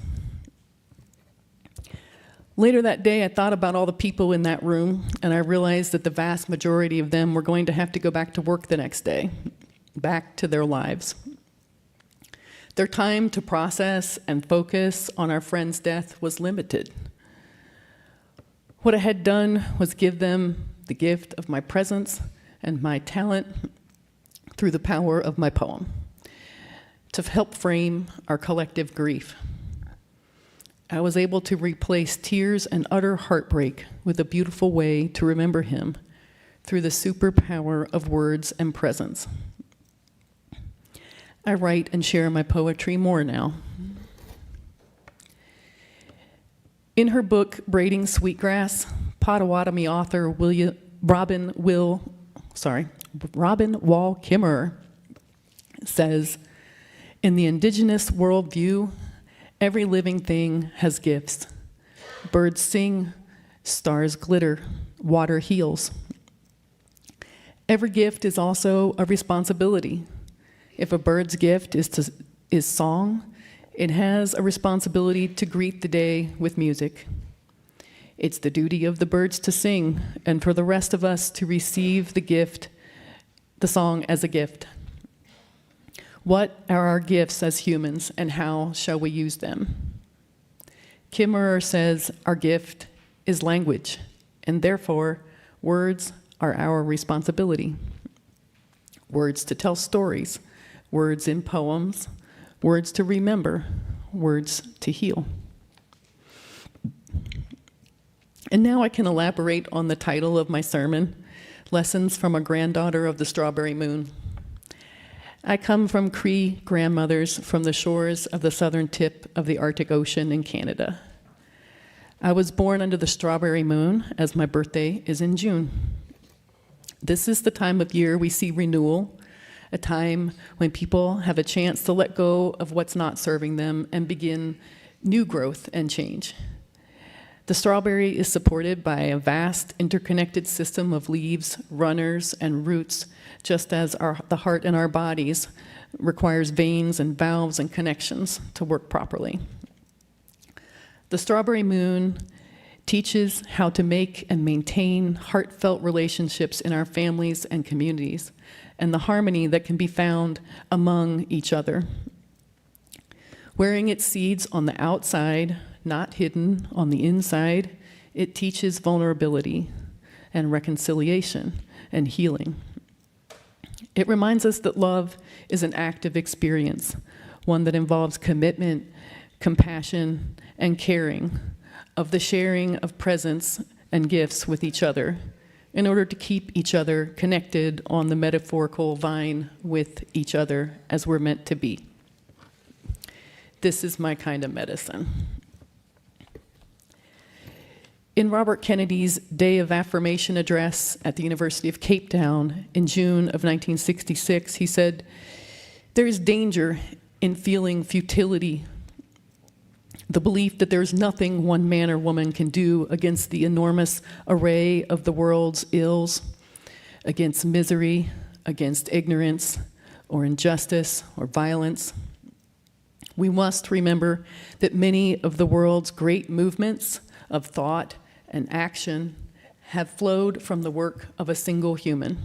Later that day, I thought about all the people in that room, and I realized that the vast majority of them were going to have to go back to work the next day, back to their lives. Their time to process and focus on our friend's death was limited. What I had done was give them the gift of my presence and my talent through the power of my poem to help frame our collective grief. I was able to replace tears and utter heartbreak with a beautiful way to remember him through the superpower of words and presence. I write and share my poetry more now. In her book, Braiding Sweetgrass, Potawatomi author Robin Wall Kimmerer says, in the indigenous worldview, every living thing has gifts. Birds sing, stars glitter, water heals. Every gift is also a responsibility. If a bird's gift is song, it has a responsibility to greet the day with music. It's the duty of the birds to sing, and for the rest of us to receive the song as a gift. What are our gifts as humans, and how shall we use them? Kimmerer says our gift is language, and therefore words are our responsibility. Words to tell stories, words in poems, words to remember, words to heal. And now I can elaborate on the title of my sermon, Lessons from a Granddaughter of the Strawberry Moon. I come from Cree grandmothers from the shores of the southern tip of the Arctic Ocean in Canada. I was born under the strawberry moon, as my birthday is in June. This is the time of year we see renewal, a time when people have a chance to let go of what's not serving them and begin new growth and change. The strawberry is supported by a vast interconnected system of leaves, runners, and roots, just as the heart in our bodies requires veins and valves and connections to work properly. The strawberry moon teaches how to make and maintain heartfelt relationships in our families and communities, and the harmony that can be found among each other. Wearing its seeds on the outside, not hidden on the inside, it teaches vulnerability and reconciliation and healing. It reminds us that love is an active experience, one that involves commitment, compassion, and caring, of the sharing of presence and gifts with each other in order to keep each other connected on the metaphorical vine with each other as we're meant to be. This is my kind of medicine. In Robert Kennedy's Day of Affirmation address at the University of Cape Town in June of 1966, he said, "There is danger in feeling futility, the belief that there's nothing one man or woman can do against the enormous array of the world's ills, against misery, against ignorance, or injustice, or violence. We must remember that many of the world's great movements of thought and action have flowed from the work of a single human.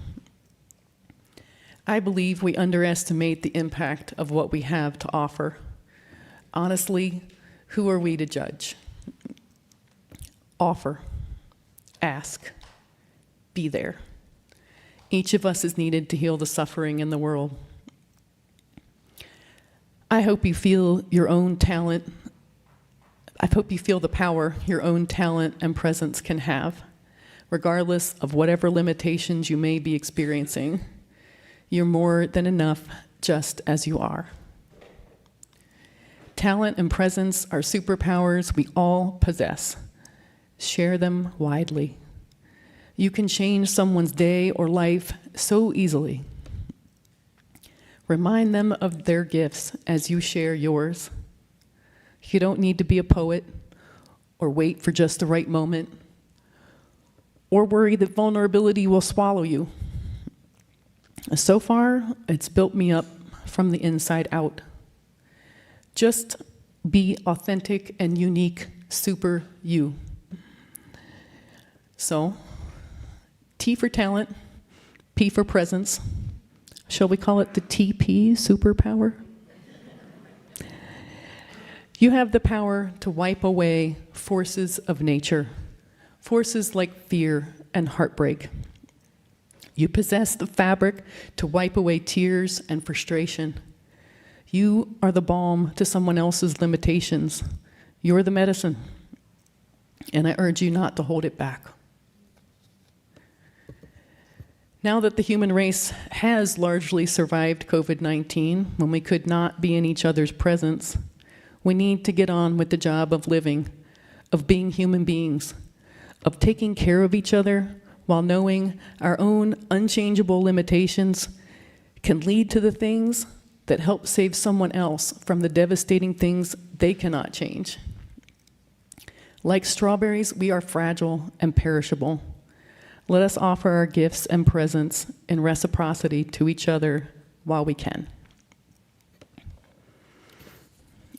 I believe we underestimate the impact of what we have to offer. Honestly, who are we to judge? Offer, ask, be there. Each of us is needed to heal the suffering in the world. I hope you feel your own talent. I hope you feel the power your own talent and presence can have, regardless of whatever limitations you may be experiencing. You're more than enough just as you are. Talent and presence are superpowers we all possess. Share them widely. You can change someone's day or life so easily. Remind them of their gifts as you share yours. You don't need to be a poet or wait for just the right moment or worry that vulnerability will swallow you. So far, it's built me up from the inside out. Just be authentic and unique, super you. So, T for talent, P for presence. Shall we call it the TP, superpower? You have the power to wipe away forces of nature, forces like fear and heartbreak. You possess the fabric to wipe away tears and frustration. You are the balm to someone else's limitations. You're the medicine, and I urge you not to hold it back. Now that the human race has largely survived COVID-19, when we could not be in each other's presence, we need to get on with the job of living, of being human beings, of taking care of each other while knowing our own unchangeable limitations can lead to the things that help save someone else from the devastating things they cannot change. Like strawberries, we are fragile and perishable. Let us offer our gifts and presents in reciprocity to each other while we can.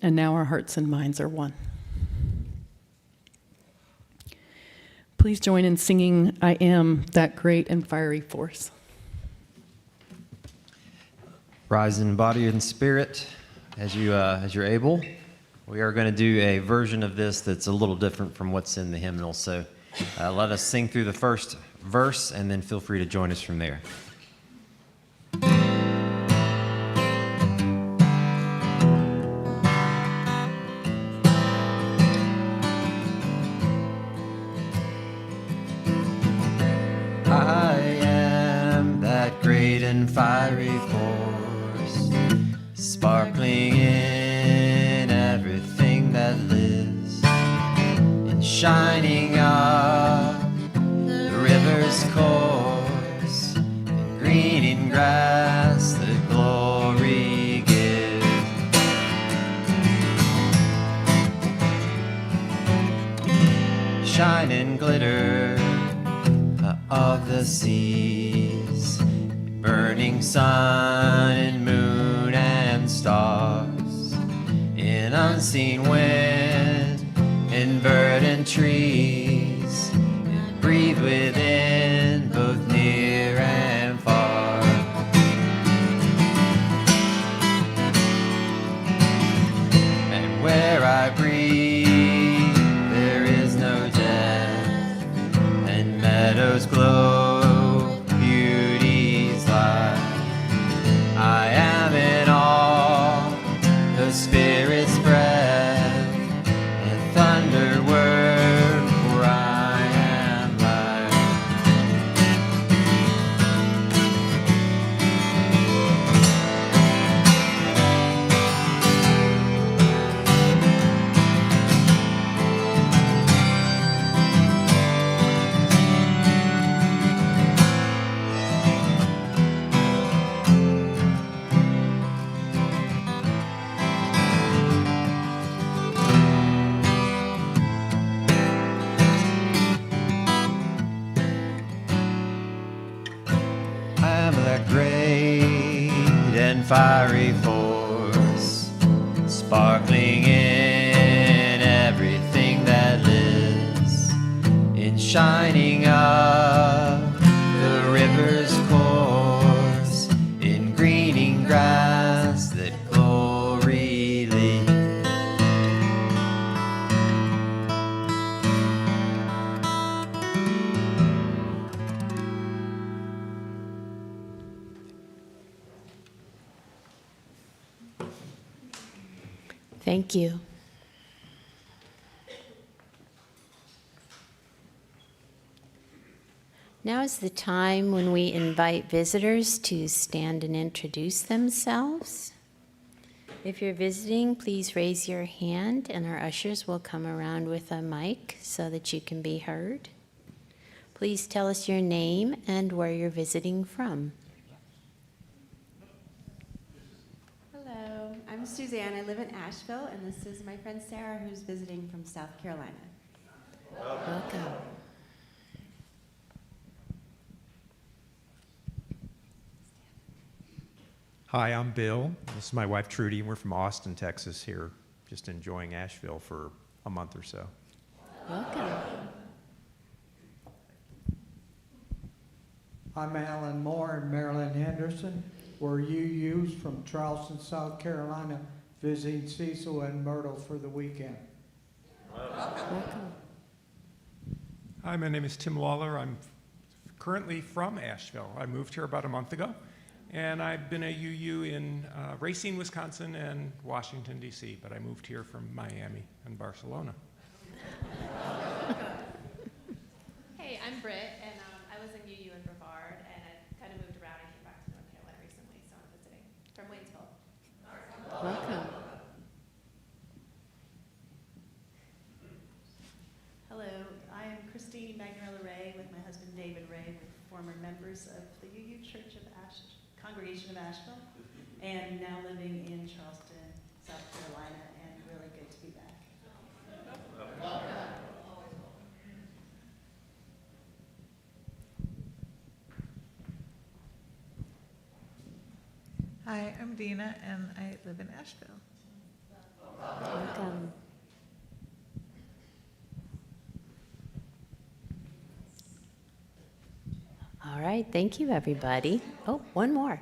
And now our hearts and minds are one. Please join in singing, "I Am That Great and Fiery Force." Rise in body and spirit as you're able. We are going to do a version of this that's a little different from what's in the hymnal. So let us sing through the first verse, and then feel free to join us from there. I am that great and fiery force, sparkling in everything that lives, and shining up the river's course, and green in grass the glory gives. Shine and glitter of the seas, burning sun and moon and stars, in unseen wind and bird and trees, and breathe within both near and far. And where I breathe there is no death, and meadows glow, beauty's light. I am in awe, the Spirit's breath, and thunder work fiery force, sparkling in everything that lives, in shining up the river's course, in greening grass that glory leads. Thank you. Now is the time when we invite visitors to stand and introduce themselves. If you're visiting, please raise your hand and our ushers will come around with a mic so that you can be heard. Please tell us your name and where you're visiting from. Hello, I'm Suzanne. I live in Asheville, and this is my friend Sarah, who's visiting from South Carolina. Welcome. Hi, I'm Bill. This is my wife Trudy, and we're from Austin, Texas here, just enjoying Asheville for a month or so. Welcome. I'm Alan Moore and Marilyn Henderson. We're UUs from Charleston, South Carolina, visiting Cecil and Myrtle for the weekend. Welcome. Hi, my name is Tim Lawler. I'm currently from Asheville. I moved here about a month ago, and I've been a UU in Racine, Wisconsin, and Washington, D.C., but I moved here from Miami and Barcelona. Hey, I'm Britt, and I was in UU in Brevard, and I kind of moved around. I came back to North Carolina recently, so I'm visiting from Waynesville. Welcome. Hello, I am Christine Magnola Ray with my husband David Ray. We're former members of the UU Church of Congregation of Asheville, and now living in Charleston, South Carolina, and really good to be back. Hi, I'm Dina, and I live in Asheville. Welcome. All right, thank you, everybody. Oh, one more.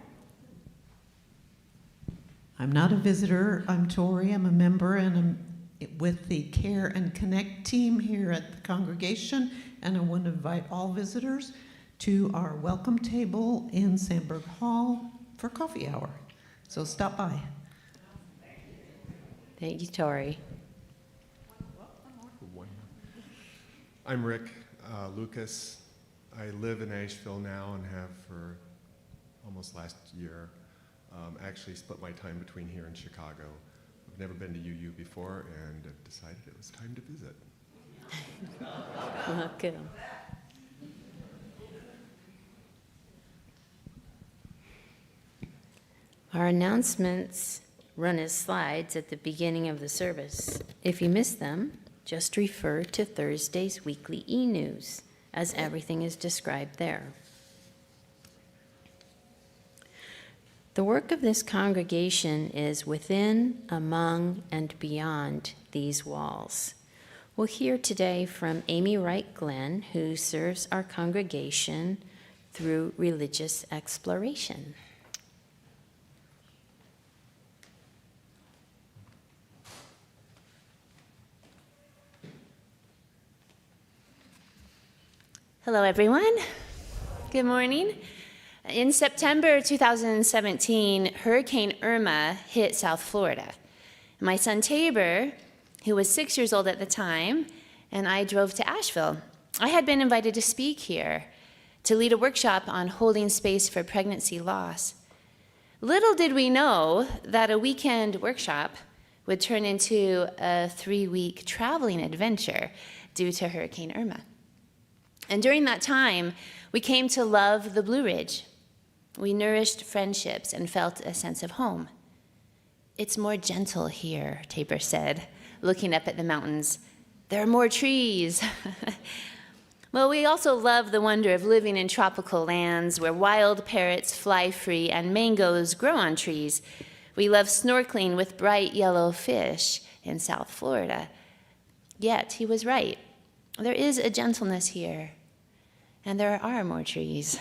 I'm not a visitor. I'm Tori. I'm a member, and I'm with the Care and Connect team here at the congregation. And I want to invite all visitors to our welcome table in Sandberg Hall for coffee hour. So stop by. Thank you, Tori. I'm Rick Lucas. I live in Asheville now and have for almost last year. Actually split my time between here and Chicago. I've never been to UU before and I've decided it was time to visit. Welcome. Our announcements run as slides at the beginning of the service. If you miss them, just refer to Thursday's weekly e-news, as everything is described there. The work of this congregation is within, among, and beyond these walls. We'll hear today from Amy Wright Glenn, who serves our congregation through religious exploration. Hello, everyone. Good morning. In September 2017, Hurricane Irma hit South Florida. My son Tabor, who was 6 years old at the time, and I drove to Asheville. I had been invited to speak here to lead a workshop on holding space for pregnancy loss. Little did we know that a weekend workshop would turn into a 3-week traveling adventure due to Hurricane Irma. And during that time, we came to love the Blue Ridge. We nourished friendships and felt a sense of home. "It's more gentle here," Tabor said, looking up at the mountains. "There are more trees." Well, we also love the wonder of living in tropical lands where wild parrots fly free and mangoes grow on trees. We love snorkeling with bright yellow fish in South Florida. Yet, he was right. There is a gentleness here, and there are more trees.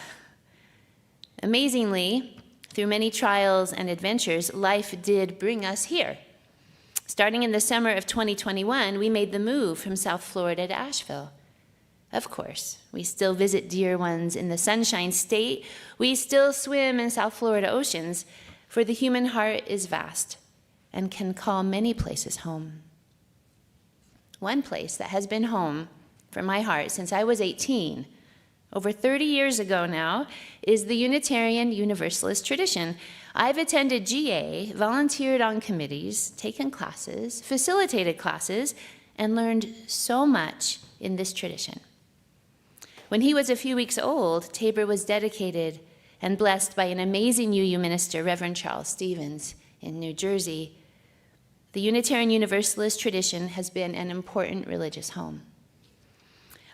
Amazingly, through many trials and adventures, life did bring us here. Starting in the summer of 2021, we made the move from South Florida to Asheville. Of course, we still visit dear ones in the Sunshine State. We still swim in South Florida oceans, for the human heart is vast and can call many places home. One place that has been home for my heart since I was 18, over 30 years ago now, is the Unitarian Universalist tradition. I've attended GA, volunteered on committees, taken classes, facilitated classes, and learned so much in this tradition. When he was a few weeks old, Tabor was dedicated and blessed by an amazing UU minister, Reverend Charles Stevens, in New Jersey. The Unitarian Universalist tradition has been an important religious home.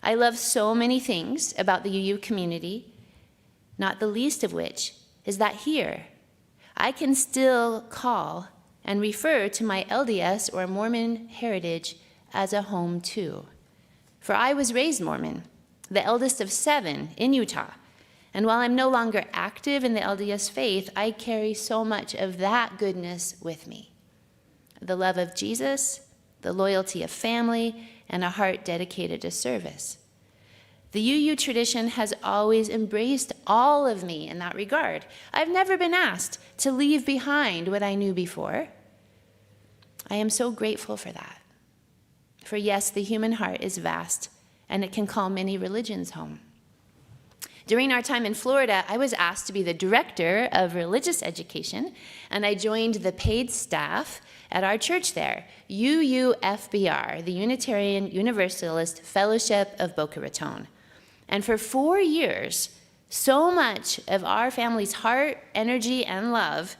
I love so many things about the UU community, not the least of which is that here, I can still call and refer to my LDS or Mormon heritage as a home too. For I was raised Mormon, the eldest of 7 in Utah. And while I'm no longer active in the LDS faith, I carry so much of that goodness with me. The love of Jesus, the loyalty of family, and a heart dedicated to service. The UU tradition has always embraced all of me in that regard. I've never been asked to leave behind what I knew before. I am so grateful for that. For yes, the human heart is vast, and it can call many religions home. During our time in Florida, I was asked to be the director of religious education, and I joined the paid staff at our church there, UUFBR, the Unitarian Universalist Fellowship of Boca Raton. And for 4 years, so much of our family's heart, energy, and love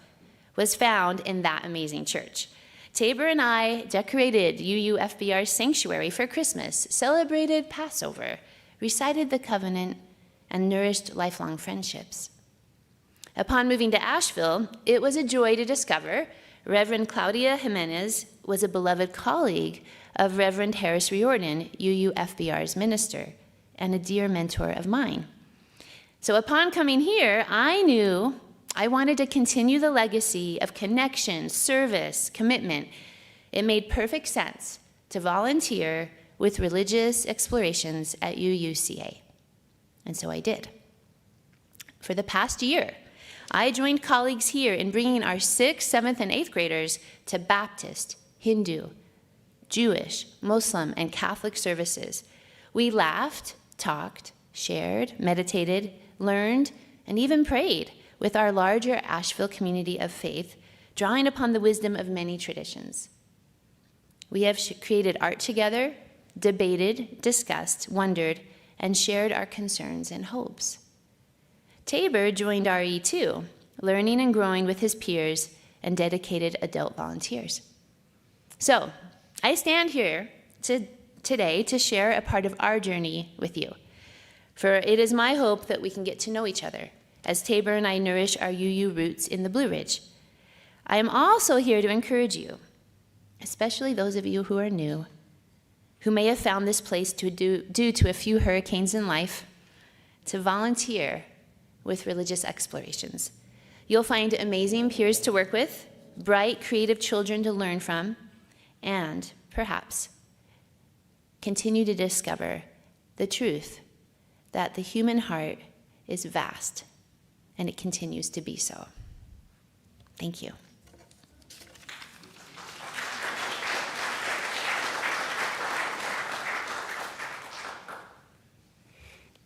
was found in that amazing church. Tabor and I decorated UUFBR's sanctuary for Christmas, celebrated Passover, recited the covenant, and nourished lifelong friendships. Upon moving to Asheville, it was a joy to discover Reverend Claudia Jimenez was a beloved colleague of Reverend Harris Riordan, UUFBR's minister, and a dear mentor of mine. So upon coming here, I knew I wanted to continue the legacy of connection, service, commitment. It made perfect sense to volunteer with religious explorations at UUCA. And so I did. For the past year, I joined colleagues here in bringing our 6th, 7th, and 8th graders to Baptist, Hindu, Jewish, Muslim, and Catholic services. We laughed, talked, shared, meditated, learned, and even prayed with our larger Asheville community of faith, drawing upon the wisdom of many traditions. We have created art together, debated, discussed, wondered, and shared our concerns and hopes. Tabor joined RE too, learning and growing with his peers and dedicated adult volunteers. So, I stand here today to share a part of our journey with you. For it is my hope that we can get to know each other as Tabor and I nourish our UU roots in the Blue Ridge. I am also here to encourage you, especially those of you who are new, who may have found this place due to a few hurricanes in life, to volunteer with religious explorations. You'll find amazing peers to work with, bright, creative children to learn from, and perhaps continue to discover the truth that the human heart is vast, and it continues to be so. Thank you.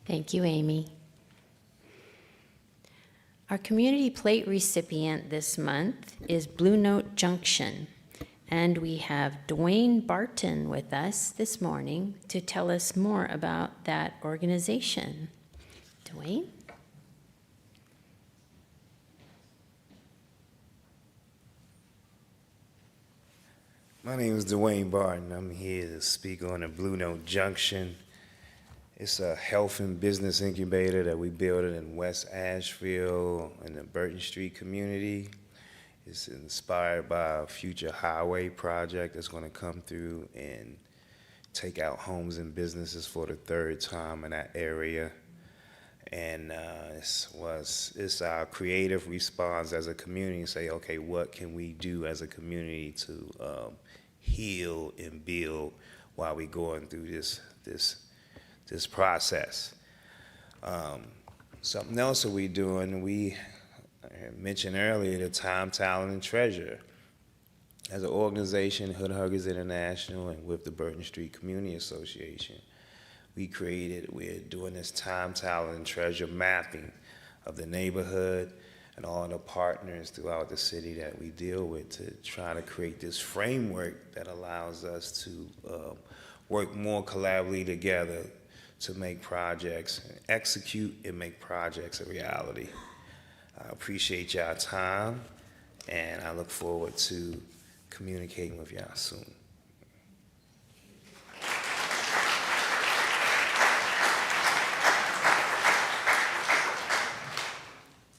Thank you, Amy. Our community plate recipient this month is Blue Note Junction, and we have Dwayne Barton with us this morning to tell us more about that organization. Dwayne? My name is Dwayne Barton. I'm here to speak on the Blue Note Junction. It's a health and business incubator that we built in West Asheville in the Burton Street community. It's inspired by a future highway project that's going to come through and take out homes and businesses for the third time in that area. And it's our creative response as a community, say, okay, what can we do as a community to heal and build while we're going through this process. Something else that we're doing, we mentioned earlier, the Time, Talent, and Treasure. As an organization, Hood Huggers International and with the Burton Street Community Association, we're doing this Time, Talent, and Treasure mapping of the neighborhood and all the partners throughout the city that we deal with to try to create this framework that allows us to work more collaboratively together to make projects, execute and make projects a reality. I appreciate y'all time, and I look forward to communicating with y'all soon.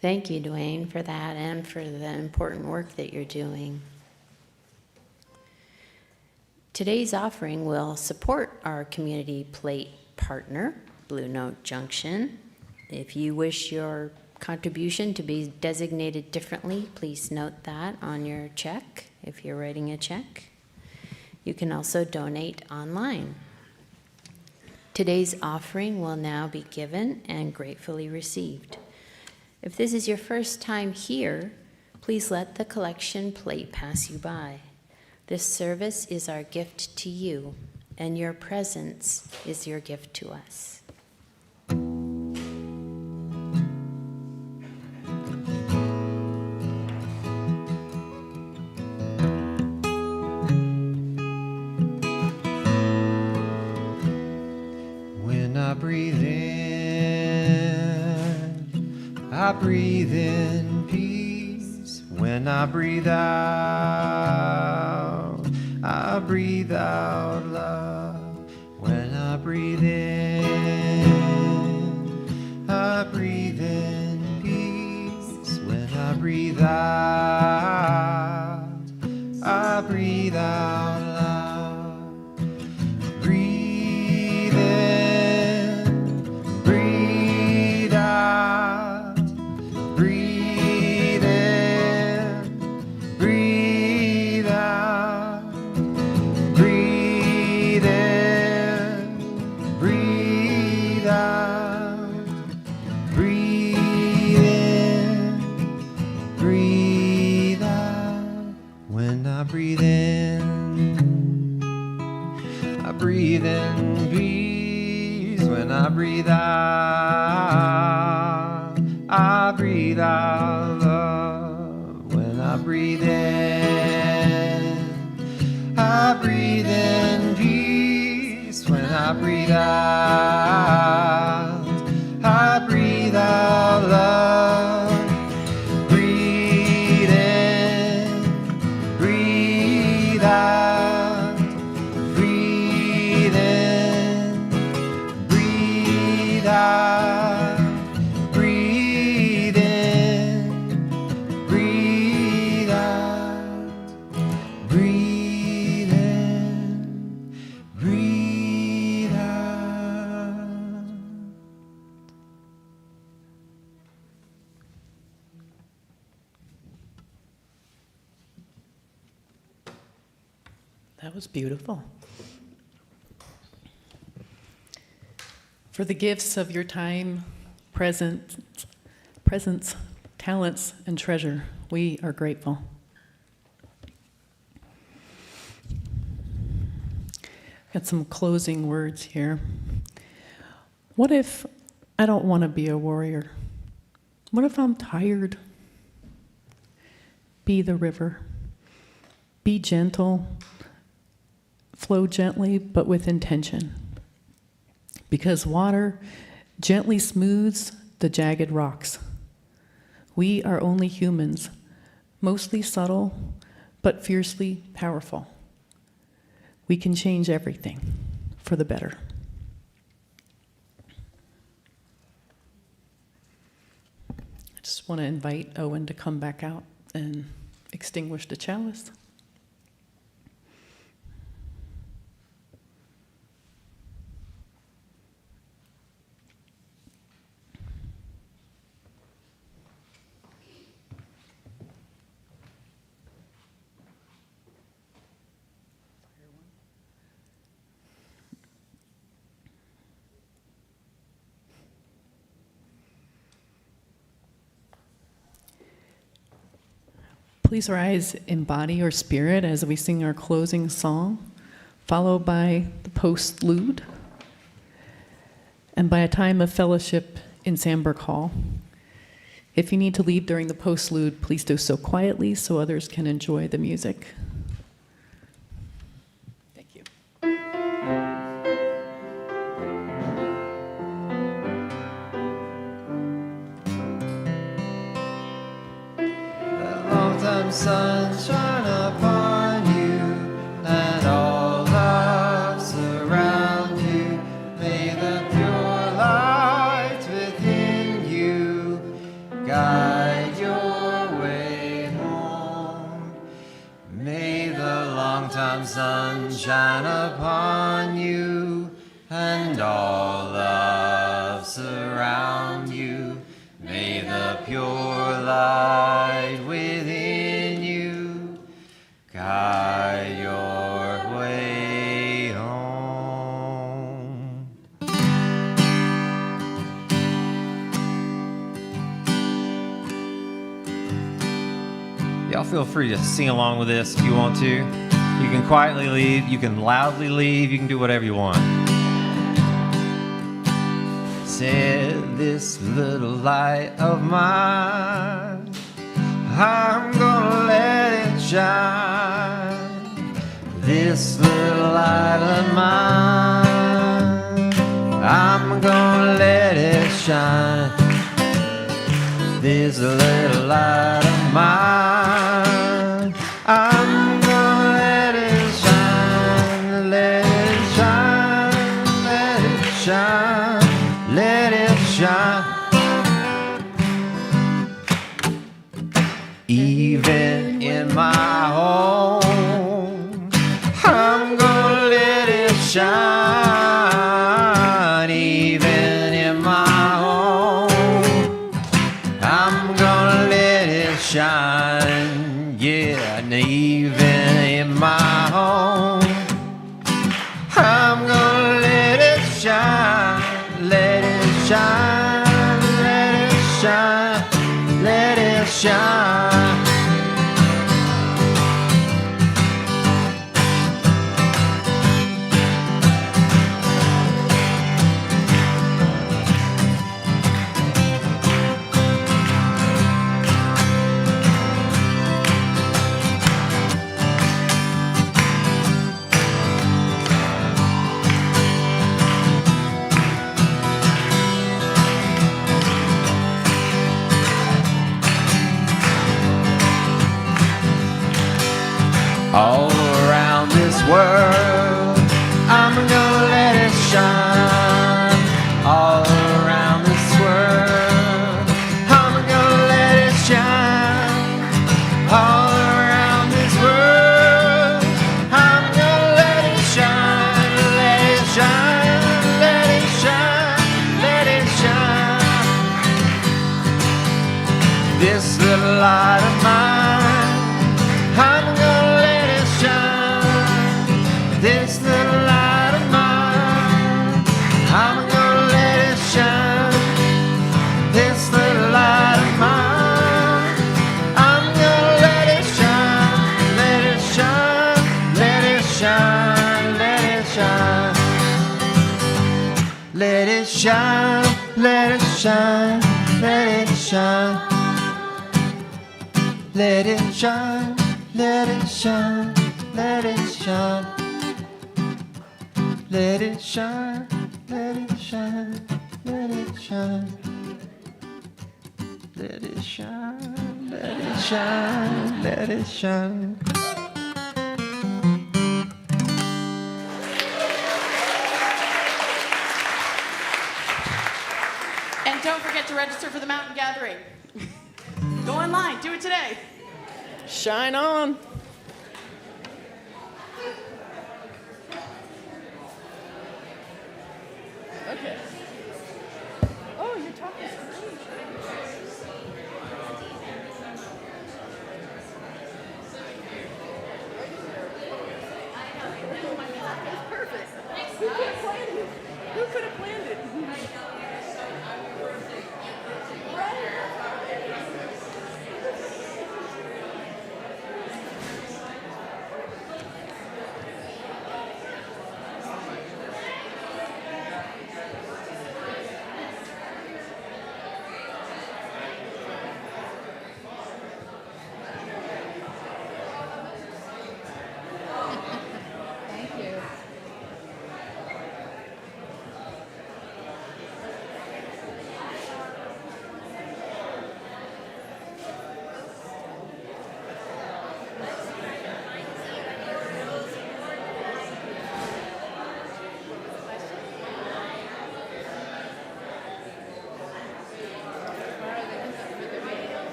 Thank you, Dwayne, for that and for the important work that you're doing. Today's offering will support our community plate partner, Blue Note Junction. If you wish your contribution to be designated differently, please note that on your check if you're writing a check. You can also donate online. Today's offering will now be given and gratefully received. If this is your first time here, please let the collection plate pass you by. This service is our gift to you, and your presence is your gift to us. When I breathe in, I breathe in peace. When I breathe out, I breathe out love. When I breathe in, I breathe in peace. When I breathe out, I breathe out love. Breathe in, breathe out, breathe in, breathe out, breathe in, breathe out, breathe in, breathe out. When I breathe in, I breathe in peace. When I breathe out, I breathe out love. When I breathe in, I breathe in peace. When I breathe out, I breathe out love. Breathe in, breathe out, breathe in, breathe out, breathe in, breathe out, breathe in, breathe out. That was beautiful. For the gifts of your time, presence, talents, and treasure, we are grateful. Got some closing words here. What if I don't want to be a warrior? What if I'm tired? Be the river. Be gentle. Flow gently, but with intention. Because water gently smooths the jagged rocks. We are only humans, mostly subtle, but fiercely powerful. We can change everything for the better. just want to invite Owen to come back out and extinguish the chalice. Please rise in body or spirit as we sing our closing song, followed by the postlude, and by a time of fellowship in Sandberg Hall. If you need to leave during the postlude, please do so quietly so others can enjoy the music. Thank you. Long-time sunshine upon you, and all loves around you. May the pure light within you guide your way home. May the long-time sunshine upon you, and all loves around you. May the pure light within you guide your way home. Y'all feel free to sing along with this if you want to. You can quietly leave, you can loudly leave, you can do whatever you want. Said this little light of mine, I'm gonna let it shine. This little light of mine, I'm gonna let it shine. This little light of mine, I'm gonna let it shine, let it shine, let it shine. Let it shine. Even in my home, I'm gonna let it shine. Even in my home, I'm gonna let it shine. Yeah, and even in my home, I'm gonna let it shine. Let it shine, let it shine, let it shine. All around this world, I'm gonna let it shine. All around this world, I'm gonna let it shine. All around this world, I'm gonna let it shine. Let it shine, let it shine, let it shine. This little light of mine, I'm gonna let it shine. This little light of mine, I'm gonna let it shine. This little light of mine, I'm gonna let it shine. Let it shine, let it shine, let it shine. Let it shine, let it shine, let it shine. Let it shine, let it shine, let it shine. Let it shine, let it shine, let it shine. Let it shine, let it shine, let it shine. And don't forget to register for the mountain gathering. online. Do it today. Shine on. Okay. Oh, you're talking screen. Perfect. Who could have planned it? Who could have planned it? Thank you.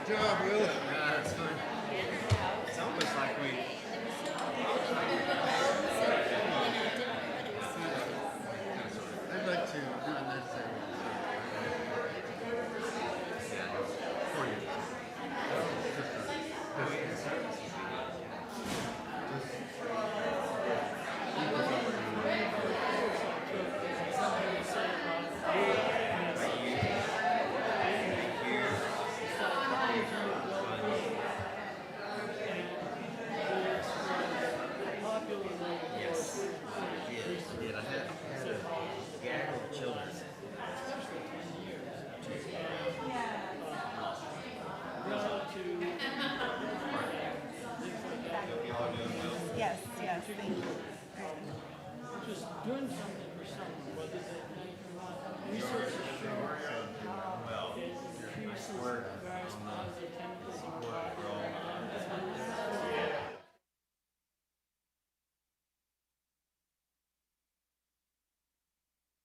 Good job, Will. It's fun. It's almost like we. I'd like to, not necessarily. For you. Yes, I did. I had a gaggle of children. Yes, yes. Thank you. Just doing something for someone, whether that research has shown that it increases various positive chemicals in your body.